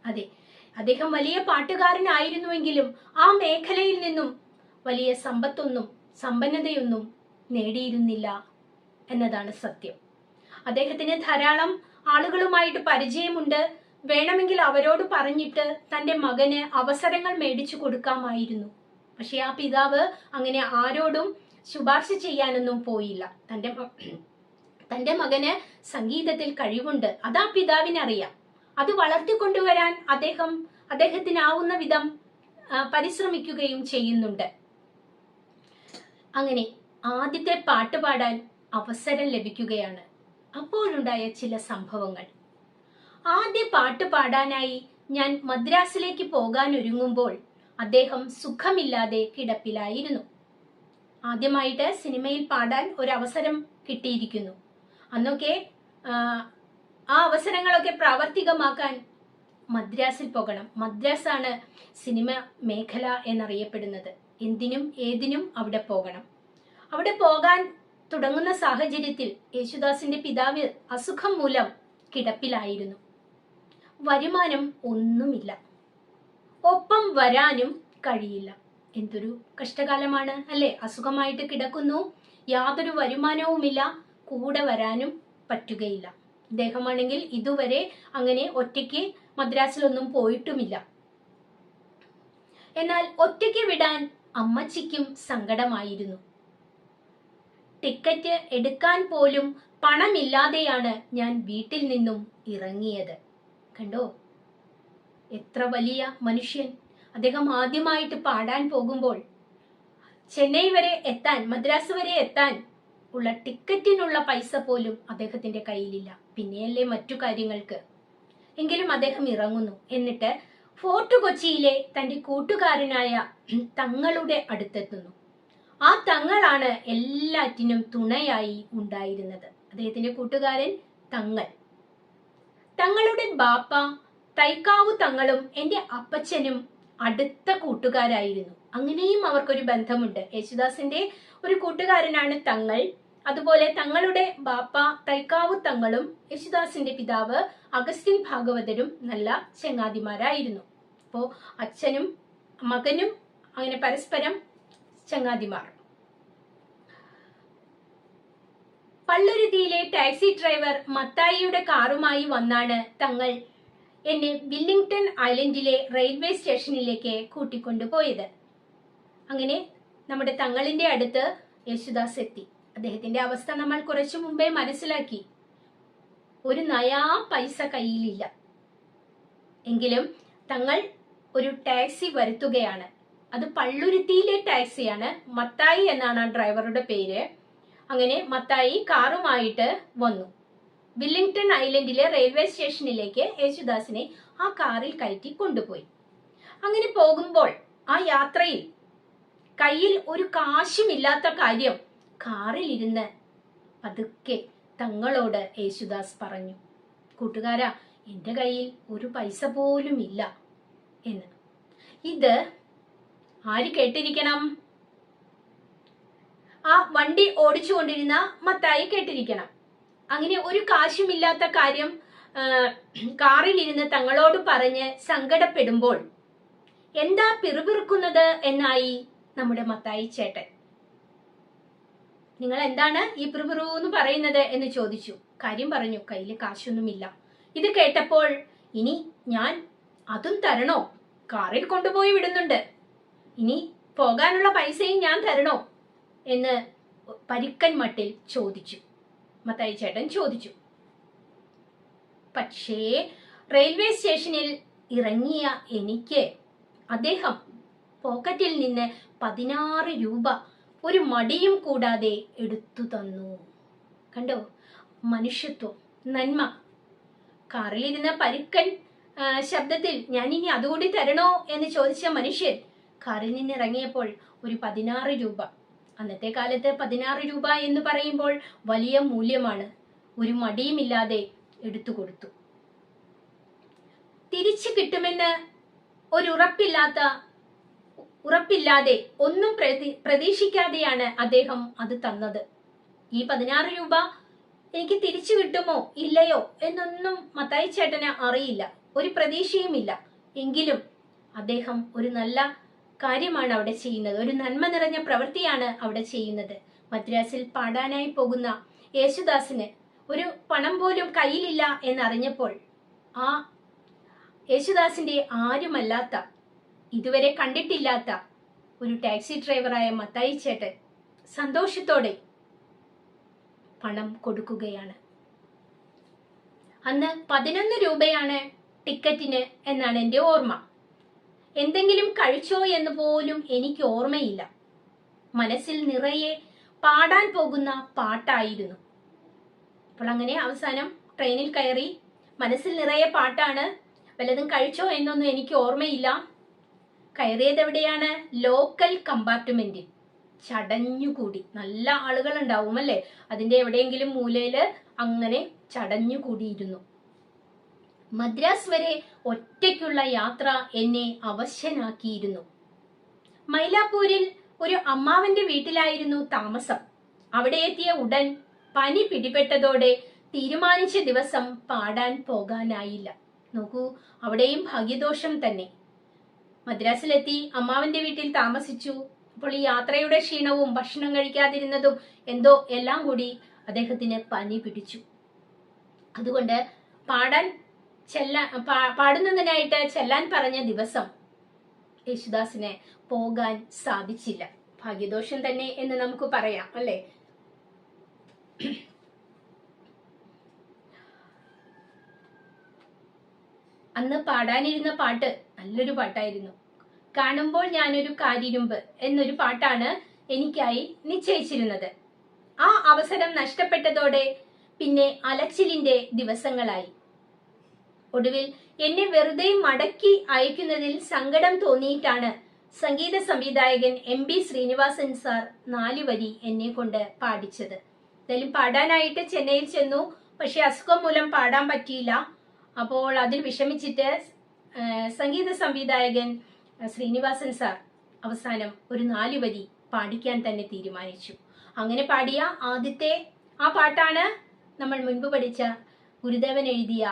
അതെ, അദ്ദേഹം വലിയ പാട്ടുകാരനായിരുന്നുവെങ്കിലും ആ മേഖലയിൽ നിന്നും വലിയ സമ്പന്നതയൊന്നും നേടിയിരുന്നില്ല എന്നതാണ് സത്യം. അദ്ദേഹത്തിന് ധാരാളം ആളുകളുമായിട്ട് പരിചയമുണ്ട്. വേണമെങ്കിൽ അവരോട് പറഞ്ഞിട്ട് തന്റെ മകന് അവസരങ്ങൾ മേടിച്ചു കൊടുക്കാമായിരുന്നു. പക്ഷെ ആ പിതാവ് അങ്ങനെ ആരോടും ശുപാർശ ചെയ്യാനൊന്നും പോയില്ല. തന്റെ മകന് സംഗീതത്തിൽ കഴിവുണ്ട്, അതാ പിതാവിനറിയാം. അത് വളർത്തിക്കൊണ്ടുവരാൻ അദ്ദേഹത്തിനാവുന്ന വിധം പരിശ്രമിക്കുകയും ചെയ്യുന്നുണ്ട്. അങ്ങനെ ആദ്യത്തെ പാട്ട് പാടാൻ അവസരം ലഭിക്കുകയാണ്. അപ്പോഴുണ്ടായ ചില സംഭവങ്ങൾ. ആദ്യ പാട്ട് പാടാനായി ഞാൻ മദ്രാസിലേക്ക് പോകാൻ ഒരുങ്ങുമ്പോൾ അദ്ദേഹം സുഖമില്ലാതെ കിടപ്പിലായിരുന്നു. ആദ്യമായിട്ട് സിനിമയിൽ പാടാൻ ഒരവസരം കിട്ടിയിരിക്കുന്നു. അന്നൊക്കെ ആ അവസരങ്ങളൊക്കെ പ്രാവർത്തികമാക്കാൻ മദ്രാസിൽ പോകണം. മദ്രാസാണ് സിനിമ മേഖല എന്നറിയപ്പെടുന്നത്. എന്തിനും ഏതിനും അവിടെ പോകണം. അവിടെ പോകാൻ തുടങ്ങുന്ന സാഹചര്യത്തിൽ യേശുദാസിന്റെ പിതാവ് അസുഖം മൂലം കിടപ്പിലായിരുന്നു. വരുമാനം ഒന്നുമില്ല, ഒപ്പം വരാനും കഴിയില്ല. എന്തൊരു കഷ്ടകാലമാണ് അല്ലെ? അസുഖമായിട്ട് കിടക്കുന്നു, യാതൊരു വരുമാനവുമില്ല, കൂടെ വരാനും പറ്റുകയില്ല. അദ്ദേഹമാണെങ്കിൽ ഇതുവരെ അങ്ങനെ ഒറ്റയ്ക്ക് മദ്രാസിലൊന്നും പോയിട്ടുമില്ല. എന്നാൽ ഒറ്റയ്ക്ക് വിടാൻ അമ്മച്ചിക്കും സങ്കടമായിരുന്നു. ടിക്കറ്റ് എടുക്കാൻ പോലും പണമില്ലാതെയാണ് ഞാൻ വീട്ടിൽ നിന്നും ഇറങ്ങിയത്. കണ്ടോ, എത്ര വലിയ മനുഷ്യൻ. അദ്ദേഹം ആദ്യമായിട്ട് പാടാൻ പോകുമ്പോൾ ചെന്നൈ വരെ എത്താൻ, മദ്രാസ് വരെ എത്താൻ ഉള്ള ടിക്കറ്റിനുള്ള പൈസ പോലും അദ്ദേഹത്തിന്റെ കയ്യിലില്ല. പിന്നെയല്ലേ മറ്റു കാര്യങ്ങൾക്ക്. എങ്കിലും അദ്ദേഹം ഇറങ്ങുന്നു. എന്നിട്ട് ഫോർട്ട് കൊച്ചിയിലെ തന്റെ കൂട്ടുകാരനായ തങ്ങളുടെ അടുത്തെത്തുന്നു. ആ തങ്ങളാണ് എല്ലാറ്റിനും തുണയായി ഉണ്ടായിരുന്നത്. അദ്ദേഹത്തിന്റെ കൂട്ടുകാരൻ തങ്ങളുടെ ബാപ്പ തൈക്കാവു തങ്ങളും എന്റെ അപ്പച്ചനും അടുത്ത കൂട്ടുകാരായിരുന്നു. അങ്ങനെയും അവർക്കൊരു ബന്ധമുണ്ട്. യേശുദാസിന്റെ ഒരു കൂട്ടുകാരനാണ് തങ്ങൾ. അതുപോലെ തങ്ങളുടെ ബാപ്പ തൈക്കാവു തങ്ങളും യേശുദാസിന്റെ പിതാവ് അഗസ്റ്റിൻ ഭാഗവതരും നല്ല ചങ്ങാതിമാരായിരുന്നു. അപ്പോ അച്ഛനും മകനും അങ്ങനെ പരസ്പരം ചങ്ങാതിമാർ. പള്ളുരുത്തിയിലെ ടാക്സി ഡ്രൈവർ മത്തായിയുടെ കാറുമായി വന്നാണ് തങ്ങൾ എന്നെ വില്ലിംഗ്ടൺ ഐലൻഡിലെ റെയിൽവേ സ്റ്റേഷനിലേക്ക് കൂട്ടിക്കൊണ്ടുപോയത്. അങ്ങനെ നമ്മുടെ തങ്ങളിന്റെ അടുത്ത് യേശുദാസ് എത്തി. അദ്ദേഹത്തിന്റെ അവസ്ഥ നമ്മൾ കുറച്ചു മുമ്പേ മനസ്സിലാക്കി. ഒരു നയാ പൈസ കയ്യിലില്ല. എങ്കിലും തങ്ങൾ ഒരു ടാക്സി വരുത്തുകയാണ്. അത് പള്ളുരുത്തിയിലെ ടാക്സിയാണ്. മത്തായി എന്നാണ് ആ ഡ്രൈവറുടെ പേര്. അങ്ങനെ മത്തായി കാറുമായിട്ട് വന്നു. വില്ലിംഗ്ടൺ ഐലൻഡിലെ റെയിൽവേ സ്റ്റേഷനിലേക്ക് യേശുദാസിനെ ആ കാറിൽ കയറ്റി കൊണ്ടുപോയി. അങ്ങനെ പോകുമ്പോൾ ആ യാത്രയിൽ കയ്യിൽ ഒരു കാശുമില്ലാത്ത കാര്യം കാറിൽ ഇരുന്ന് പതുക്കെ തങ്ങളോട് യേശുദാസ് പറഞ്ഞു. കൂട്ടുകാരാ, എൻ്റെ കയ്യിൽ ഒരു പൈസ പോലും ഇല്ല എന്ന്. ഇത് ആര് കേട്ടിരിക്കണം? ആ വണ്ടി ഓടിച്ചുകൊണ്ടിരുന്ന മത്തായി കേട്ടിരിക്കണം. അങ്ങനെ ഒരു കാശുമില്ലാത്ത കാര്യം കാറിലിരുന്ന് തങ്ങളോട് പറഞ്ഞ് സങ്കടപ്പെടുമ്പോൾ എന്താ പിറുപിറുക്കുന്നത് എന്നായി നമ്മുടെ മത്തായി ചേട്ടൻ. നിങ്ങൾ എന്താണ് ഈ പിറുപിറു എന്ന് പറയുന്നത് എന്ന് ചോദിച്ചു. കാര്യം പറഞ്ഞു, കയ്യിൽ കാശൊന്നുമില്ല. ഇത് കേട്ടപ്പോൾ ഇനി ഞാൻ അതും തരണോ? കാറിൽ കൊണ്ടുപോയി വിടുന്നുണ്ട്, ഇനി പോകാനുള്ള പൈസയും ഞാൻ തരണോ എന്ന് പരുക്കൻ മട്ടിൽ ചോദിച്ചു. മത്തായി ചേട്ടൻ ചോദിച്ചു. പക്ഷേ റെയിൽവേ സ്റ്റേഷനിൽ ഇറങ്ങിയ എനിക്ക് അദ്ദേഹം പോക്കറ്റിൽ നിന്ന് 16 രൂപ ഒരു മടിയും കൂടാതെ എടുത്തു തന്നു. കണ്ടോ മനുഷ്യത്വം, നന്മ. കാറിലിരുന്ന പരുക്കൻ ശബ്ദത്തിൽ ഞാൻ ഇനി അതുകൂടി തരണോ എന്ന് ചോദിച്ച മനുഷ്യൻ കാറിൽ നിന്ന് ഇറങ്ങിയപ്പോൾ ഒരു 16 രൂപ. അന്നത്തെ കാലത്ത് 16 രൂപ എന്ന് പറയുമ്പോൾ വലിയ മൂല്യമാണ്. ഒരു മടിയുമില്ലാതെ എടുത്തു കൊടുത്തു. തിരിച്ചു കിട്ടുമെന്ന് ഒരു ഉറപ്പില്ലാതെ ഒന്നും പ്രതീക്ഷിക്കാതെയാണ് അദ്ദേഹം അത് തന്നത്. ഈ 16 രൂപ എനിക്ക് തിരിച്ചു കിട്ടുമോ ഇല്ലയോ എന്നൊന്നും മത്തായി ചേട്ടന് അറിയില്ല, ഒരു പ്രതീക്ഷയുമില്ല. എങ്കിലും അദ്ദേഹം ഒരു നല്ല കാര്യമാണ് അവിടെ ചെയ്യുന്നത്, ഒരു നന്മ നിറഞ്ഞ പ്രവൃത്തിയാണ് അവിടെ ചെയ്യുന്നത്. മദ്രാസിൽ പാടാനായി പോകുന്ന യേശുദാസിന് ഒരു പണം പോലും കയ്യിലില്ല എന്നറിഞ്ഞപ്പോൾ ആ യേശുദാസിന്റെ ആരുമല്ലാത്ത, ഇതുവരെ കണ്ടിട്ടില്ലാത്ത ഒരു ടാക്സി ഡ്രൈവറായ മത്തായി ചേട്ടൻ സന്തോഷത്തോടെ പണം കൊടുക്കുകയാണ്. അന്ന് 11 രൂപയാണ് ടിക്കറ്റിന് എന്നാണ് എൻ്റെ ഓർമ്മ. എന്തെങ്കിലും കഴിച്ചോ എന്ന് പോലും എനിക്ക് ഓർമ്മയില്ല. മനസ്സിൽ നിറയെ പാടാൻ പോകുന്ന പാട്ടായിരുന്നു. അപ്പോൾ അങ്ങനെ അവസാനം ട്രെയിനിൽ കയറി. മനസ്സിൽ നിറയെ പാട്ടാണ്. വല്ലതും കഴിച്ചോ എന്നൊന്നും എനിക്ക് ഓർമ്മയില്ല. കയറിയത് എവിടെയാണ്? ലോക്കൽ കമ്പാർട്ട്മെന്റിൽ. ചടഞ്ഞുകൂടി. നല്ല ആളുകൾ ഉണ്ടാവും അല്ലേ? അതിന്റെ എവിടെയെങ്കിലും മൂലയില് അങ്ങനെ ചടഞ്ഞുകൂടിയിരുന്നു. മദ്രാസ് വരെ ഒറ്റയ്ക്കുള്ള യാത്ര എന്നെ അവശനാക്കിയിരുന്നു. മൈലാപ്പൂരിൽ ഒരു അമ്മാവന്റെ വീട്ടിലായിരുന്നു താമസം. അവിടെ എത്തിയ ഉടൻ പനി പിടിപെട്ടതോടെ തീരുമാനിച്ച ദിവസം പാടാൻ പോകാനായില്ല. നോക്കൂ, അവിടെയും ഭാഗ്യദോഷം തന്നെ. മദ്രാസിലെത്തി അമ്മാവന്റെ വീട്ടിൽ താമസിച്ചു. അപ്പോൾ ഈ യാത്രയുടെ ക്ഷീണവും ഭക്ഷണം കഴിക്കാതിരുന്നതും എന്തോ എല്ലാം കൂടി അദ്ദേഹത്തിന് പനി പിടിച്ചു. അതുകൊണ്ട് പാടുന്നതിനായിട്ട് ചെല്ലാൻ പറഞ്ഞ ദിവസം യേശുദാസിന് പോകാൻ സാധിച്ചില്ല. ഭാഗ്യദോഷം തന്നെ എന്ന് നമുക്ക് പറയാം അല്ലേ? അന്ന് പാടാനിരുന്ന പാട്ട് നല്ലൊരു പാട്ടായിരുന്നു. കാണുമ്പോൾ ഞാനൊരു കാരിരുമ്പ് എന്നൊരു പാട്ടാണ് എനിക്കായി നിശ്ചയിച്ചിരുന്നത്. ആ അവസരം നഷ്ടപ്പെട്ടതോടെ പിന്നെ അലച്ചിലിന്റെ ദിവസങ്ങളായി. ഒടുവിൽ എന്നെ വെറുതെ മടക്കി അയക്കുന്നതിൽ സങ്കടം തോന്നിയിട്ടാണ് സംഗീത സംവിധായകൻ MB ശ്രീനിവാസൻ സാർ 4 വരി എന്നെ കൊണ്ട് പാടിച്ചത്. എന്തായാലും പാടാനായിട്ട് ചെന്നൈയിൽ ചെന്നു. പക്ഷെ അസുഖം മൂലം പാടാൻ പറ്റിയില്ല. അപ്പോൾ അതിൽ വിഷമിച്ചിട്ട് സംഗീത സംവിധായകൻ ശ്രീനിവാസൻ സാർ അവസാനം ഒരു 4 വരി പാടിക്കാൻ തന്നെ തീരുമാനിച്ചു. അങ്ങനെ പാടിയ ആദ്യത്തെ ആ പാട്ടാണ് നമ്മൾ മുൻപ് പഠിച്ച ഗുരുദേവൻ എഴുതിയ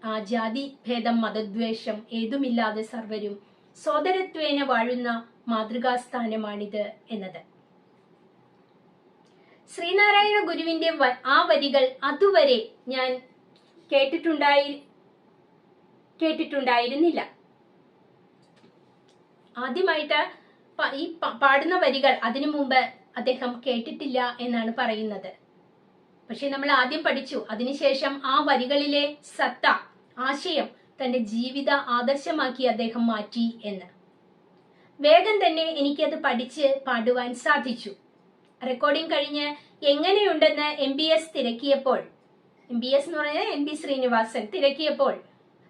ആ ജാതി ഭേദം മതദ്വേഷം ഏതുമില്ലാതെ സർവരും സോദരത്വേന വാഴുന്ന മാതൃകാസ്ഥാനമാണിത് എന്നത്. ശ്രീനാരായണ ഗുരുവിന്റെ ആ വരികൾ അതുവരെ ഞാൻ കേട്ടിട്ടുണ്ടായിരുന്നില്ല. ആദ്യമായിട്ട് ഈ പാടുന്ന വരികൾ അതിനു മുമ്പ് അദ്ദേഹം കേട്ടിട്ടില്ല എന്നാണ് പറയുന്നത്. പക്ഷെ നമ്മൾ ആദ്യം പഠിച്ചു, അതിനുശേഷം ആ വരികളിലെ സത്ത, ആശയം തന്റെ ജീവിത ആദർശമാക്കി അദ്ദേഹം മാറ്റി എന്ന്. വേഗം തന്നെ എനിക്കത് പഠിച്ച് പാടുവാൻ സാധിച്ചു. റെക്കോർഡിംഗ് കഴിഞ്ഞ് എങ്ങനെയുണ്ടെന്ന് MBS തിരക്കിയപ്പോൾ, MBS എന്ന് പറഞ്ഞാൽ MB ശ്രീനിവാസൻ തിരക്കിയപ്പോൾ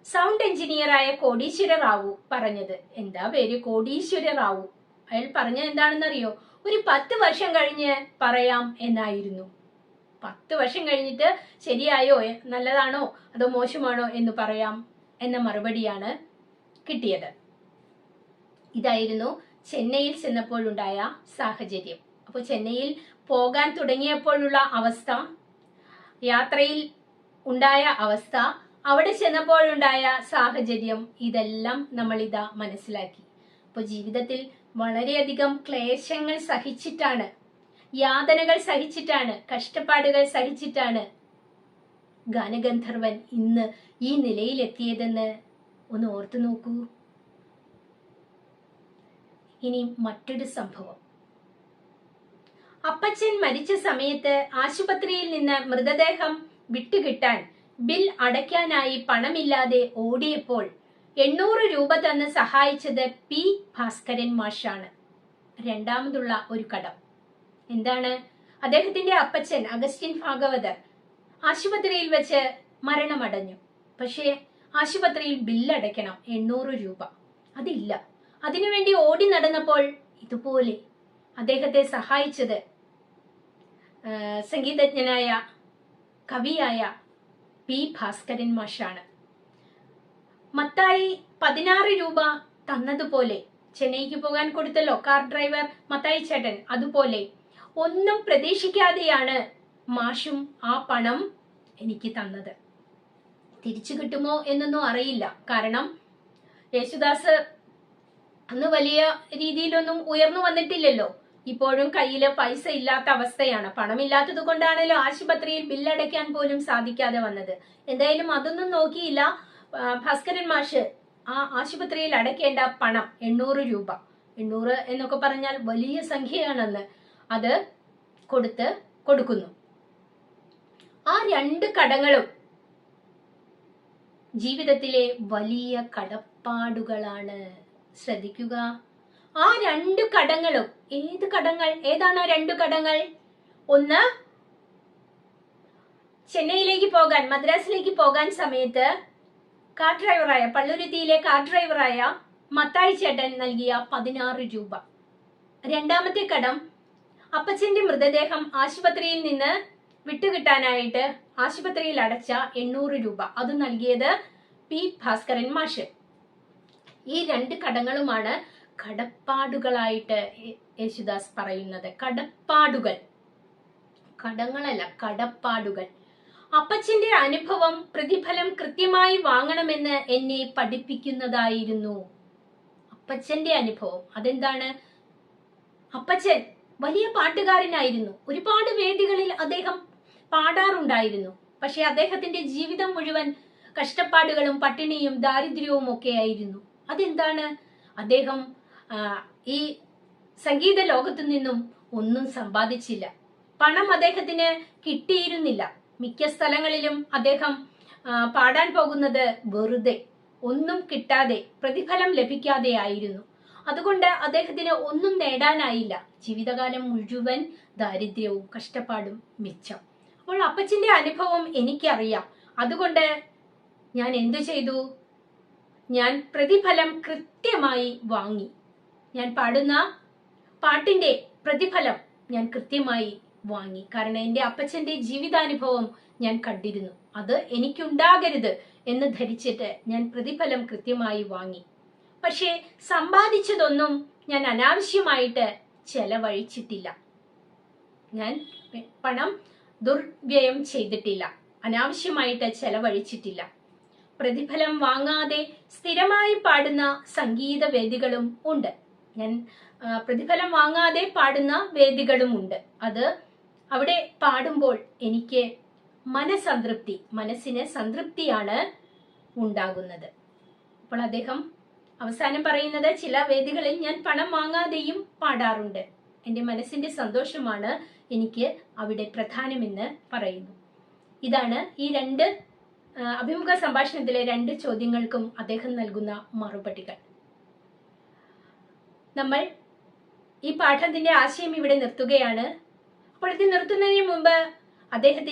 സൗണ്ട് എഞ്ചിനീയറായ കോടീശ്വര റാവു പറഞ്ഞത്, എന്താ പേര് കോടീശ്വര റാവു, അയാൾ പറഞ്ഞത് എന്താണെന്നറിയോ? ഒരു 10 വർഷം കഴിഞ്ഞ് പറയാം എന്നായിരുന്നു. 10 വർഷം കഴിഞ്ഞിട്ട് ശരിയായോ, നല്ലതാണോ അതോ മോശമാണോ എന്ന് പറയാം എന്ന മറുപടിയാണ് കിട്ടിയത്. ഇതായിരുന്നു ചെന്നൈയിൽ ചെന്നപ്പോഴുണ്ടായ സാഹചര്യം. അപ്പോൾ ചെന്നൈയിൽ പോകാൻ തുടങ്ങിയപ്പോഴുള്ള അവസ്ഥ, യാത്രയിൽ ഉണ്ടായ അവസ്ഥ, അവിടെ ചെന്നപ്പോഴുണ്ടായ സാഹചര്യം, ഇതെല്ലാം നമ്മൾ ഇതാ മനസ്സിലാക്കി. അപ്പോൾ ജീവിതത്തിൽ വളരെയധികം ക്ലേശങ്ങൾ സഹിച്ചിട്ടാണ്, യാതനകൾ സഹിച്ചിട്ടാണ്, കഷ്ടപ്പാടുകൾ സഹിച്ചിട്ടാണ് ഗാനഗന്ധർവൻ ഇന്ന് ഈ നിലയിലെത്തിയതെന്ന് ഒന്ന് ഓർത്തു നോക്കൂ. ഇനി മറ്റൊരു സംഭവം. അപ്പച്ചൻ മരിച്ച സമയത്ത് ആശുപത്രിയിൽ നിന്ന് മൃതദേഹം വിട്ടുകിട്ടാൻ ബിൽ അടയ്ക്കാനായി പണമില്ലാതെ ഓടിയപ്പോൾ 800 രൂപ തന്ന് സഹായിച്ചത് പി ഭാസ്കരൻ മാഷാണ്. രണ്ടാമതുള്ള ഒരു കടം എന്താണ്? അദ്ദേഹത്തിന്റെ അപ്പച്ചൻ അഗസ്റ്റിൻ ഭാഗവതർ ആശുപത്രിയിൽ വെച്ച് മരണമടഞ്ഞു. പക്ഷേ ആശുപത്രിയിൽ ബില്ലടയ്ക്കണം 800 രൂപ. അതില്ല. അതിനുവേണ്ടി ഓടി നടന്നപ്പോൾ ഇതുപോലെ അദ്ദേഹത്തെ സഹായിച്ചത് സംഗീതജ്ഞനായ കവിയായ പി ഭാസ്കരൻ മാഷാണ്. മത്തായി 16 രൂപ തന്നതുപോലെ, ചെന്നൈക്ക് പോകാൻ കൊടുത്തല്ലോ കാർ ഡ്രൈവർ മത്തായി ചേട്ടൻ, അതുപോലെ ഒന്നും പ്രതീക്ഷിക്കാതെയാണ് മാഷും ആ പണം എനിക്ക് തന്നത്. തിരിച്ചു കിട്ടുമോ എന്നൊന്നും അറിയില്ല. കാരണം യേശുദാസ് അന്ന് വലിയ രീതിയിലൊന്നും ഉയർന്നു വന്നിട്ടില്ലല്ലോ. ഇപ്പോഴും കയ്യില് പൈസ ഇല്ലാത്ത അവസ്ഥയാണ്. പണമില്ലാത്തത് കൊണ്ടാണല്ലോ ആശുപത്രിയിൽ ബില്ലടയ്ക്കാൻ പോലും സാധിക്കാതെ വന്നത്. എന്തായാലും അതൊന്നും നോക്കിയില്ല ഭാസ്കരൻ മാഷ്. ആ ആശുപത്രിയിൽ അടയ്ക്കേണ്ട പണം 800 രൂപ, 800 എന്നൊക്കെ പറഞ്ഞാൽ വലിയ സംഖ്യയാണെന്ന്, അത് കൊടുക്കുന്നു. ആ 2 കടങ്ങളും ജീവിതത്തിലെ വലിയ കടപ്പാടുകളാണ്. ശ്രദ്ധിക്കുക. ആ 2 കടങ്ങളും ഏത് കടങ്ങൾ? ഏതാണ് 2 കടങ്ങൾ? ഒന്ന്, ചെന്നൈയിലേക്ക് പോകാൻ, മദ്രാസിലേക്ക് പോകാൻ സമയത്ത് കാർ ഡ്രൈവറായ, പള്ളുരുത്തിയിലെ കാർ ഡ്രൈവറായ മത്തായി ചേട്ടൻ നൽകിയ 16 രൂപ. രണ്ടാമത്തെ കടം, അപ്പച്ചന്റെ മൃതദേഹം ആശുപത്രിയിൽ നിന്ന് വിട്ടുകിട്ടാനായിട്ട് ആശുപത്രിയിൽ അടച്ച 800 രൂപ. അത് നൽകിയത് പി ഭാസ്കരൻ മാഷ്. ഈ 2 കടങ്ങളുമാണ് കടപ്പാടുകളായിട്ട് യേശുദാസ് പറയുന്നത്. കടപ്പാടുകൾ, കടങ്ങളല്ല, കടപ്പാടുകൾ. അപ്പച്ചന്റെ അനുഭവം പ്രതിഫലം കൃത്യമായി വാങ്ങണമെന്ന് എന്നെ പഠിപ്പിക്കുന്നതായിരുന്നു. അപ്പച്ചന്റെ അനുഭവം അതെന്താണ്? അപ്പച്ചൻ വലിയ പാട്ടുകാരനായിരുന്നു. ഒരുപാട് വേദികളിൽ അദ്ദേഹം പാടാറുണ്ടായിരുന്നു. പക്ഷെ അദ്ദേഹത്തിന്റെ ജീവിതം മുഴുവൻ കഷ്ടപ്പാടുകളും പട്ടിണിയും ദാരിദ്ര്യവും ഒക്കെ ആയിരുന്നു. അതെന്താണ്? അദ്ദേഹം ഈ സംഗീത ലോകത്തു നിന്നും ഒന്നും സമ്പാദിച്ചില്ല. പണം അദ്ദേഹത്തിന് കിട്ടിയിരുന്നില്ല. മിക്ക സ്ഥലങ്ങളിലും അദ്ദേഹം പാടാൻ പോകുന്നത് വെറുതെ, ഒന്നും കിട്ടാതെ, പ്രതിഫലം ലഭിക്കാതെ ആയിരുന്നു. അതുകൊണ്ട് അദ്ദേഹത്തിന് ഒന്നും നേടാനായില്ല. ജീവിതകാലം മുഴുവൻ ദാരിദ്ര്യവും കഷ്ടപ്പാടും മിച്ചം. അപ്പോൾ അപ്പച്ചന്റെ അനുഭവം എനിക്കറിയാം. അതുകൊണ്ട് ഞാൻ എന്തു ചെയ്തു? ഞാൻ പ്രതിഫലം കൃത്യമായി വാങ്ങി. ഞാൻ പാടുന്ന പാട്ടിന്റെ പ്രതിഫലം ഞാൻ കൃത്യമായി വാങ്ങി. കാരണം എൻ്റെ അപ്പച്ചന്റെ ജീവിതാനുഭവം ഞാൻ കണ്ടിരുന്നു. അത് എനിക്കുണ്ടാകരുത് എന്ന് ധരിച്ചിട്ട് ഞാൻ പ്രതിഫലം കൃത്യമായി വാങ്ങി. പക്ഷേ സമ്പാദിച്ചതൊന്നും ഞാൻ അനാവശ്യമായിട്ട് ചെലവഴിച്ചിട്ടില്ല. ഞാൻ പണം ദുർവ്യയം ചെയ്തിട്ടില്ല, അനാവശ്യമായിട്ട് ചെലവഴിച്ചിട്ടില്ല. പ്രതിഫലം വാങ്ങാതെ സ്ഥിരമായി പാടുന്ന സംഗീത വേദികളും ഉണ്ട്. ഞാൻ പ്രതിഫലം വാങ്ങാതെ പാടുന്ന വേദികളും ഉണ്ട്. അത് അവിടെ പാടുമ്പോൾ എനിക്ക് മനസ്സിന് സംതൃപ്തിയാണ് ഉണ്ടാകുന്നത്. അപ്പോൾ അദ്ദേഹം അവസാനം പറയുന്നത്, ചില വേദികളിൽ ഞാൻ പണം വാങ്ങാതെയും പാടാറുണ്ട്. എൻ്റെ മനസ്സിന്റെ സന്തോഷമാണ് എനിക്ക് അവിടെ പ്രധാനമെന്ന് പറയുന്നു. ഇതാണ് ഈ 2 അഭിമുഖ സംഭാഷണത്തിലെ 2 ചോദ്യങ്ങൾക്കും അദ്ദേഹം നൽകുന്ന മറുപടികൾ. നമ്മൾ ഈ പാഠത്തിന്റെ ആശയം ഇവിടെ നിർത്തുകയാണ്. അപ്പോൾ ഇത് നിർത്തുന്നതിന് മുമ്പ് അദ്ദേഹം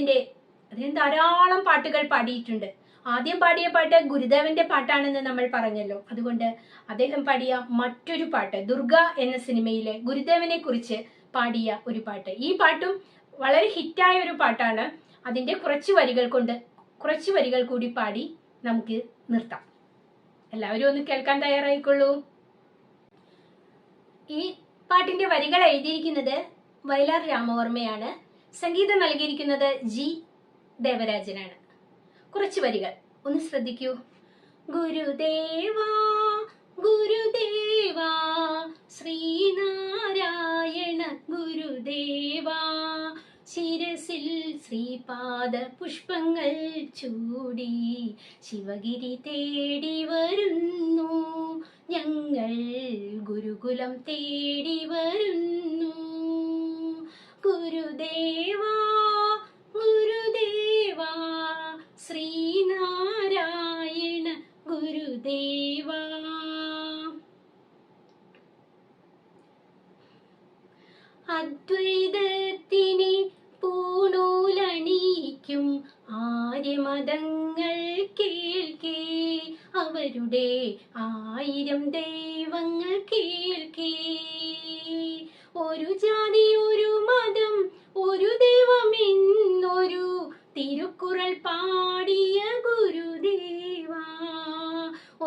ധാരാളം പാട്ടുകൾ പാടിയിട്ടുണ്ട്. ആദ്യം പാടിയ പാട്ട് ഗുരുദേവന്റെ പാട്ടാണെന്ന് നമ്മൾ പറഞ്ഞല്ലോ. അതുകൊണ്ട് അദ്ദേഹം പാടിയ മറ്റൊരു പാട്ട്, ദുർഗ എന്ന സിനിമയിലെ ഗുരുദേവനെ കുറിച്ച് പാടിയ ഒരു പാട്ട്. ഈ പാട്ടും വളരെ ഹിറ്റായ ഒരു പാട്ടാണ്. അതിൻ്റെ കുറച്ച് വരികൾ കൂടി പാടി നമുക്ക് നിർത്താം. എല്ലാവരും ഒന്ന് കേൾക്കാൻ തയ്യാറായിക്കൊള്ളൂ. ഈ പാട്ടിന്റെ വരികൾ എഴുതിയിരിക്കുന്നത് വയലാർ രാമവർമ്മയാണ്. സംഗീതം നൽകിയിരിക്കുന്നത് ജി ദേവരാജനാണ്. കുറച്ച് വരികൾ ഒന്ന് ശ്രദ്ധിക്കൂ. ഗുരുദേവാ ഗുരുദേവാ ശ്രീനാരായണ ഗുരുദേവാ, ശിരസിൽ ശ്രീപാദ പുഷ്പങ്ങൾ ചൂടി ശിവഗിരി തേടി വരുന്നു ഞങ്ങൾ, ഗുരുകുലം തേടി വരുന്നു. ഗുരുദേവാ ഗുരുദേവാ ശ്രീനാരായണ ഗുരുദേവാ. അദ്വൈതത്തിനെ പൂണൂലണിയിക്കും ആര്യമതങ്ങൾ കേൾക്കേ, അവരുടെ 1000 ദൈവങ്ങൾ കേൾക്കേ. ഒരു ജാതി ഒരു മതം ഒരു ദൈവമെന്നൊരു തിരുക്കുറൾ പാടിയ ഗുരുദേവാ.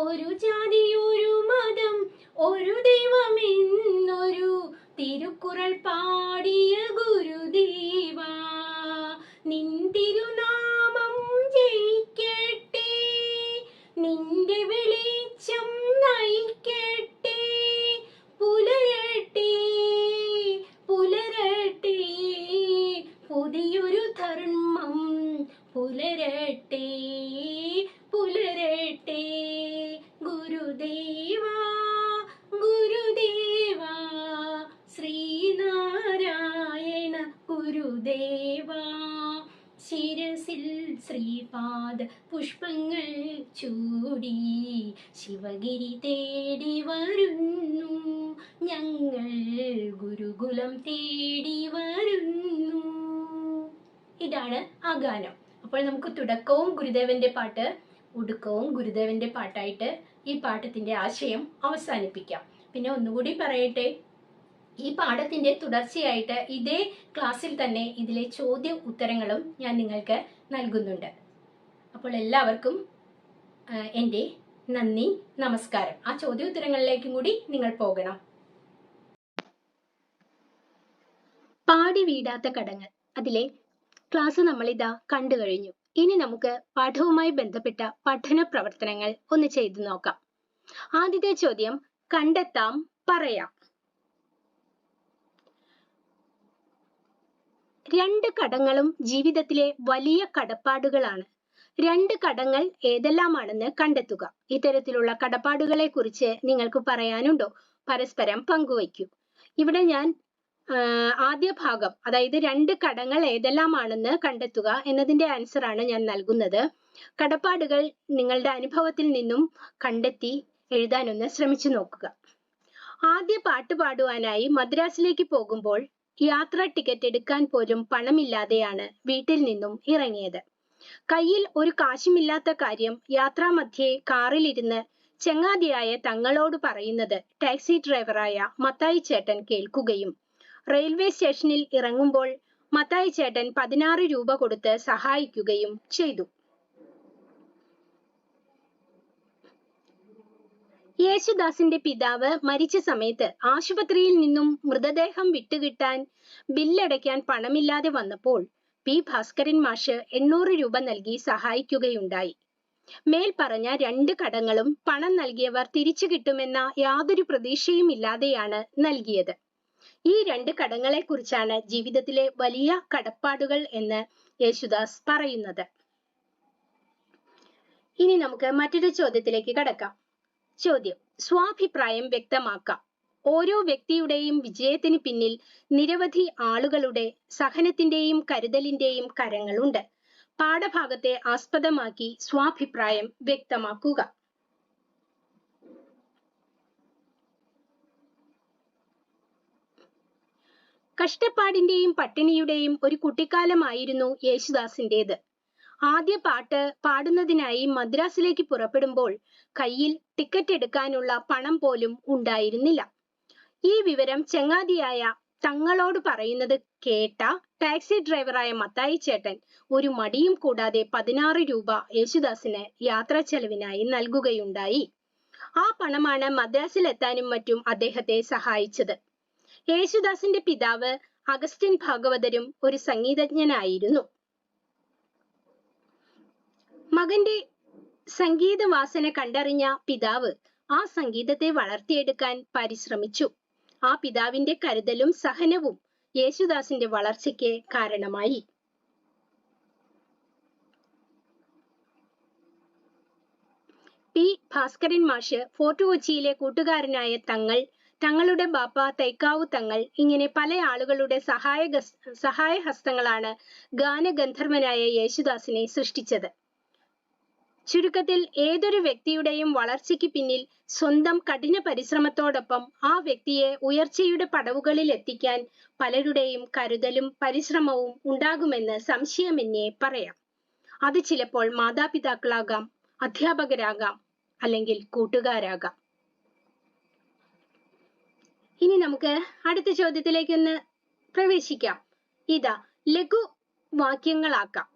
ഒരു ജാതി ഒരു മതം ഒരു ദൈവമെന്നൊരു തിരുക്കുറൾ പാടിയ ഗുരുദേവാ. നിൻ തിരുനാമം ജയിക്കട്ടെ, നിന്റെ വെളിച്ചം നയിക്കട്ടെ, പുലരട്ടെ പുലരട്ടെ പുതിയൊരു ധർമ്മം, പുലരട്ടെ പുലരട്ടെ. ഗുരുദേവാ ഗുരുദേവാ ശ്രീനാരായണ ഗുരുദേവാ, ശിരസിൽ ശ്രീപാദ പുഷ്പങ്ങൾ ചൂടി ശിവഗിരി തേടി വരുന്നു ഞങ്ങൾ, ഗുരുകുലം തേടി വരുന്നു. ഇതാണ് ആ ഗാനം. അപ്പോൾ നമുക്ക് തുടക്കവും ഗുരുദേവന്റെ പാട്ട്, ഒടുക്കവും ഗുരുദേവന്റെ പാട്ടായിട്ട് ഈ പാഠത്തിന്റെ ആശയം അവസാനിപ്പിക്കാം. പിന്നെ ഒന്നുകൂടി പറയട്ടെ, ഈ പാഠത്തിന്റെ തുടർച്ചയായിട്ട് ഇതേ ക്ലാസ്സിൽ തന്നെ ഇതിലെ ചോദ്യ ഉത്തരങ്ങളും ഞാൻ നിങ്ങൾക്ക് നൽകുന്നുണ്ട്. അപ്പോൾ എല്ലാവർക്കും എൻ്റെ നന്ദി, നമസ്കാരം. ആ ചോദ്യോത്തരങ്ങളിലേക്കും കൂടി നിങ്ങൾ പോകണം. പാടി വീടാത്ത കടങ്ങൾ, അതിലെ ക്ലാസ് നമ്മളിതാ കണ്ടു കഴിഞ്ഞു. ഇനി നമുക്ക് പാഠവുമായി ബന്ധപ്പെട്ട പഠന പ്രവർത്തനങ്ങൾ ഒന്ന് ചെയ്തു നോക്കാം. ആദ്യത്തെ ചോദ്യം, കണ്ടെത്താം പറയാം. 2 കടങ്ങളും ജീവിതത്തിലെ വലിയ കടപ്പാടുകളാണ്. 2 കടങ്ങൾ ഏതെല്ലാമാണെന്ന് കണ്ടെത്തുക. ഇത്തരത്തിലുള്ള കടപ്പാടുകളെ കുറിച്ച് നിങ്ങൾക്ക് പറയാനുണ്ടോ? പരസ്പരം പങ്കുവയ്ക്കൂ. ഇവിടെ ഞാൻ ആദ്യ ഭാഗം, അതായത് 2 കടങ്ങൾ ഏതെല്ലാമാണെന്ന് കണ്ടെത്തുക എന്നതിന്റെ ആൻസർ ആണ് ഞാൻ നൽകുന്നത്. കടപ്പാടുകൾ നിങ്ങളുടെ അനുഭവത്തിൽ നിന്നും കണ്ടെത്തി എഴുതാനൊന്ന് ശ്രമിച്ചു നോക്കുക. ആദ്യ പാട്ട് പാടുവാനായി മദ്രാസിലേക്ക് പോകുമ്പോൾ യാത്രാ ടിക്കറ്റ് എടുക്കാൻ പോലും പണമില്ലാതെയാണ് വീട്ടിൽ നിന്നും ഇറങ്ങിയത്. കയ്യിൽ ഒരു കാശുമില്ലാത്ത കാര്യം യാത്രാമധ്യേ കാറിലിരുന്ന് ചങ്ങാതിയായ തങ്ങളോട് പറയുന്നത് ടാക്സി ഡ്രൈവറായ മത്തായി ചേട്ടൻ കേൾക്കുകയും റെയിൽവേ സ്റ്റേഷനിൽ ഇറങ്ങുമ്പോൾ മത്തായി ചേട്ടൻ 16 രൂപ കൊടുത്ത് സഹായിക്കുകയും ചെയ്തു. യേശുദാസിന്റെ പിതാവ് മരിച്ച സമയത്ത് ആശുപത്രിയിൽ നിന്നും മൃതദേഹം വിട്ടുകിട്ടാൻ ബില്ലടയ്ക്കാൻ പണമില്ലാതെ വന്നപ്പോൾ പി ഭാസ്കരൻ മാഷ് 800 രൂപ നൽകി സഹായിക്കുകയുണ്ടായി. മേൽ പറഞ്ഞ 2 കടങ്ങളും പണം നൽകിയവർ തിരിച്ചു കിട്ടുമെന്ന യാതൊരു പ്രതീക്ഷയും ഇല്ലാതെയാണ് നൽകിയത്. ഈ 2 കടങ്ങളെ കുറിച്ചാണ് ജീവിതത്തിലെ വലിയ കടപ്പാടുകൾ എന്ന് യേശുദാസ് പറയുന്നത്. ഇനി നമുക്ക് മറ്റൊരു ചോദ്യത്തിലേക്ക് കടക്കാം. ചോദ്യം, സ്വാഭിപ്രായം വ്യക്തമാക്കാം. ഓരോ വ്യക്തിയുടെയും വിജയത്തിന് പിന്നിൽ നിരവധി ആളുകളുടെ സഹനത്തിന്റെയും കരുതലിന്റെയും കരങ്ങളുണ്ട്. പാഠഭാഗത്തെ ആസ്പദമാക്കി സ്വാഭിപ്രായം വ്യക്തമാക്കുക. കഷ്ടപ്പാടിന്റെയും പട്ടിണിയുടെയും ഒരു കുട്ടിക്കാലമായിരുന്നു യേശുദാസിന്റേത്. ആദ്യ പാട്ട് പാടുന്നതിനായി മദ്രാസിലേക്ക് പുറപ്പെടുമ്പോൾ കയ്യിൽ ടിക്കറ്റ് എടുക്കാനുള്ള പണം പോലും ഉണ്ടായിരുന്നില്ല. ഈ വിവരം ചങ്ങാതിയായ തങ്ങളോട് പറയുന്നത് കേട്ട ടാക്സി ഡ്രൈവറായ മത്തായി ചേട്ടൻ ഒരു മടിയും കൂടാതെ 16 രൂപ യേശുദാസിന് യാത്രാ ചെലവിനായി നൽകുകയുണ്ടായി. ആ പണമാണ് മദ്രാസിലെത്താനും മറ്റും അദ്ദേഹത്തെ സഹായിച്ചത്. യേശുദാസിന്റെ പിതാവ് അഗസ്റ്റിൻ ഭാഗവതരും ഒരു സംഗീതജ്ഞനായിരുന്നു. മകന്റെ സംഗീത വാസന കണ്ടറിഞ്ഞ പിതാവ് ആ സംഗീതത്തെ വളർത്തിയെടുക്കാൻ പരിശ്രമിച്ചു. ആ പിതാവിന്റെ കരുതലും സഹനവും യേശുദാസിന്റെ വളർച്ചയ്ക്ക് കാരണമായി. പി ഭാസ്കരൻ മാഷ്, ഫോർട്ട് കൊച്ചിയിലെ കൂട്ടുകാരനായ തങ്ങൾ, തങ്ങളുടെ ബാപ്പ തൈക്കാവു തങ്ങൾ, ഇങ്ങനെ പല ആളുകളുടെ സഹായഹസ്തങ്ങളാണ് ഗാനഗന്ധർവനായ യേശുദാസിനെ സൃഷ്ടിച്ചത്. ചുരുക്കത്തിൽ ഏതൊരു വ്യക്തിയുടെയും വളർച്ചയ്ക്ക് പിന്നിൽ സ്വന്തം കഠിന പരിശ്രമത്തോടൊപ്പം ആ വ്യക്തിയെ ഉയർച്ചയുടെ പടവുകളിൽ എത്തിക്കാൻ പലരുടെയും കരുതലും പരിശ്രമവും ഉണ്ടാകുമെന്ന് സംശയമെന്നേ പറയാം. അത് ചിലപ്പോൾ മാതാപിതാക്കളാകാം, അധ്യാപകരാകാം, അല്ലെങ്കിൽ കൂട്ടുകാരാകാം. ഇനി നമുക്ക് അടുത്ത ചോദ്യത്തിലേക്കൊന്ന് പ്രവേശിക്കാം. ഇതാ ലഘു വാക്യങ്ങളാക്കാം.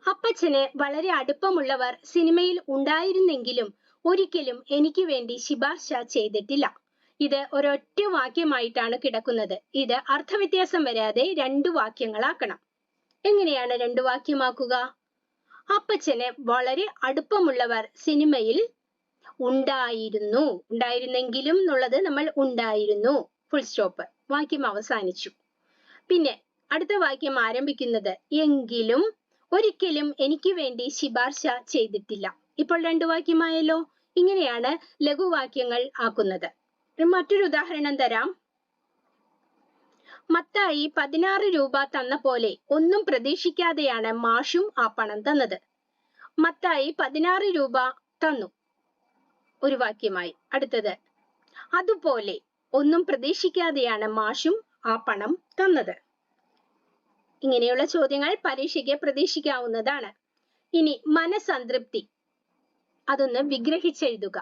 അപ്പച്ചന് വളരെ അടുപ്പമുള്ളവർ സിനിമയിൽ ഉണ്ടായിരുന്നെങ്കിലും ഒരിക്കലും എനിക്ക് വേണ്ടി ശുപാർശ ചെയ്തിട്ടില്ല. ഇത് ഒരൊറ്റ വാക്യമായിട്ടാണ് കിടക്കുന്നത്. ഇത് അർത്ഥവ്യത്യാസം വരാതെ 2 വാക്യങ്ങളാക്കണം. എങ്ങനെയാണ് 2 വാക്യമാക്കുക? അപ്പച്ചന് വളരെ അടുപ്പമുള്ളവർ സിനിമയിൽ ഉണ്ടായിരുന്നു. ഉണ്ടായിരുന്നെങ്കിലും എന്നുള്ളത് നമ്മൾ ഉണ്ടായിരുന്നു, ഫുൾ സ്റ്റോപ്പ്, വാക്യം അവസാനിച്ചു. പിന്നെ അടുത്ത വാക്യം ആരംഭിക്കുന്നത് എങ്കിലും ഒരിക്കലും എനിക്ക് വേണ്ടി ശുപാർശ ചെയ്തിട്ടില്ല. ഇപ്പോൾ 2 വാക്യമായല്ലോ. ഇങ്ങനെയാണ് ലഘുവാക്യങ്ങൾ ആക്കുന്നത്. മറ്റൊരു ഉദാഹരണം തരാം. മത്തായി 16 രൂപ തന്ന പോലെ ഒന്നും പ്രതീക്ഷിക്കാതെയാണ് മാഷും ആ പണം തന്നത്. മത്തായി 16 രൂപ തന്നു, ഒരു വാക്യമായി. അടുത്തത് അതുപോലെ ഒന്നും പ്രതീക്ഷിക്കാതെയാണ് മാഷും ആ പണം തന്നത്. ഇങ്ങനെയുള്ള ചോദ്യങ്ങൾ പരീക്ഷയ്ക്ക് പ്രതീക്ഷിക്കാവുന്നതാണ്. ഇനി മനസംതൃപ്തി, അതൊന്ന് വിഗ്രഹിച്ചെഴുതുക.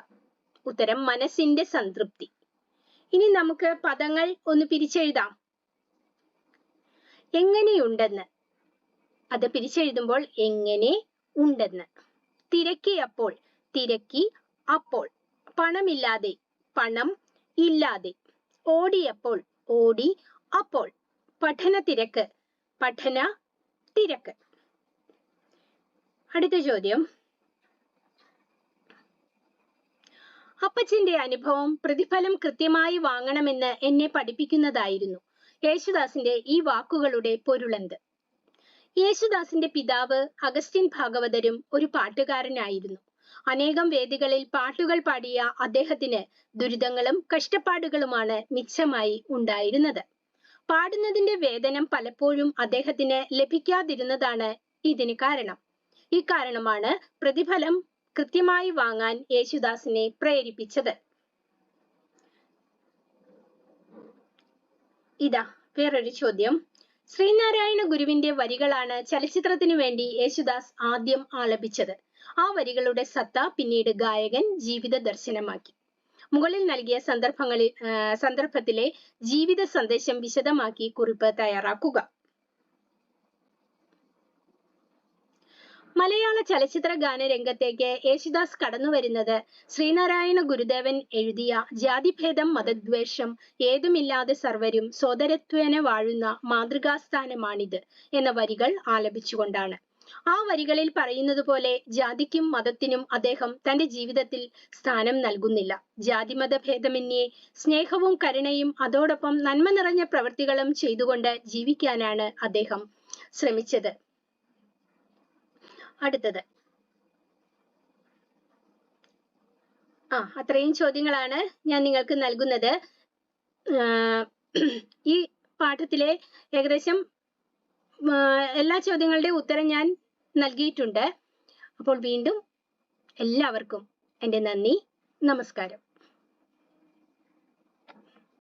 ഉത്തരം മനസ്സിന്റെ സംതൃപ്തി. ഇനി നമുക്ക് പദങ്ങൾ ഒന്ന് പിരിച്ചെഴുതാം. എങ്ങനെയുണ്ടെന്ന്, അത് പിരിച്ചെഴുതുമ്പോൾ എങ്ങനെ ഉണ്ടെന്ന്. തിരക്കിയപ്പോൾ, തിരക്കി അപ്പോൾ. പണമില്ലാതെ, പണം ഇല്ലാതെ. ഓടിയപ്പോൾ, ഓടി അപ്പോൾ. പഠന തിരക്ക്, പഠന തിരക്ക്. അടുത്ത ചോദ്യം. അപ്പച്ചന്റെ അനുഭവം പ്രതിഫലം കൃത്യമായി വാങ്ങണമെന്ന് എന്നെ പഠിപ്പിക്കുന്നതായിരുന്നു. യേശുദാസിന്റെ ഈ വാക്കുകളുടെ പൊരുളെന്ത്? യേശുദാസിന്റെ പിതാവ് അഗസ്റ്റിൻ ഭാഗവതരും ഒരു പാട്ടുകാരനായിരുന്നു. അനേകം വേദികളിൽ പാട്ടുകൾ പാടിയ അദ്ദേഹത്തിന് ദുരിതങ്ങളും കഷ്ടപ്പാടുകളുമാണ് മിച്ചമായി ഉണ്ടായിരുന്നത്. പാടുന്നതിന്റെ വേതനം പലപ്പോഴും അദ്ദേഹത്തിന് ലഭിക്കാതിരുന്നതാണ് ഇതിന് കാരണം. ഈ കാരണമാണ് പ്രതിഫലം കൃത്യമായി വാങ്ങാൻ യേശുദാസിനെ പ്രേരിപ്പിച്ചത്. ഇതാ വേറൊരു ചോദ്യം. ശ്രീനാരായണ ഗുരുവിന്റെ വരികളാണ് ചലച്ചിത്രത്തിനു വേണ്ടി യേശുദാസ് ആദ്യം ആലപിച്ചത്. ആ വരികളുടെ സത്ത പിന്നീട് ഗായകൻ ജീവിത ദർശനമാക്കി. മുകളിൽ നൽകിയ സന്ദർഭത്തിലെ ജീവിത സന്ദേശം വിശദമാക്കി കുറിപ്പ് തയ്യാറാക്കുക. മലയാള ചലച്ചിത്ര ഗാന രംഗത്തേക്ക് യേശുദാസ് കടന്നു വരുന്നത് ശ്രീനാരായണ ഗുരുദേവൻ എഴുതിയ ജാതിഭേദം മതദ്വേഷം ഏതുമില്ലാതെ സർവരും സോദരത്വേന വാഴുന്ന മാതൃകാസ്ഥാനമാണിത് എന്ന വരികൾ ആലപിച്ചുകൊണ്ടാണ്. ആ വരികളിൽ പറയുന്നത് പോലെ ജാതിക്കും മതത്തിനും അദ്ദേഹം തന്റെ ജീവിതത്തിൽ സ്ഥാനം നൽകുന്നില്ല. ജാതിമത ഭേദമന്യേ സ്നേഹവും കരുണയും അതോടൊപ്പം നന്മ നിറഞ്ഞ പ്രവൃത്തികളും ചെയ്തുകൊണ്ട് ജീവിക്കാനാണ് അദ്ദേഹം ശ്രമിച്ചത്. അടുത്തത് അത്രയും ചോദ്യങ്ങളാണ് ഞാൻ നിങ്ങൾക്ക് നൽകുന്നത്. ഈ പാഠത്തിലെ ഏകദേശം എല്ലാ ചോദ്യങ്ങളുടെയും ഉത്തരം ഞാൻ നൽകിയിട്ടുണ്ട്. അപ്പോൾ വീണ്ടും എല്ലാവർക്കും എൻ്റെ നന്ദി, നമസ്കാരം.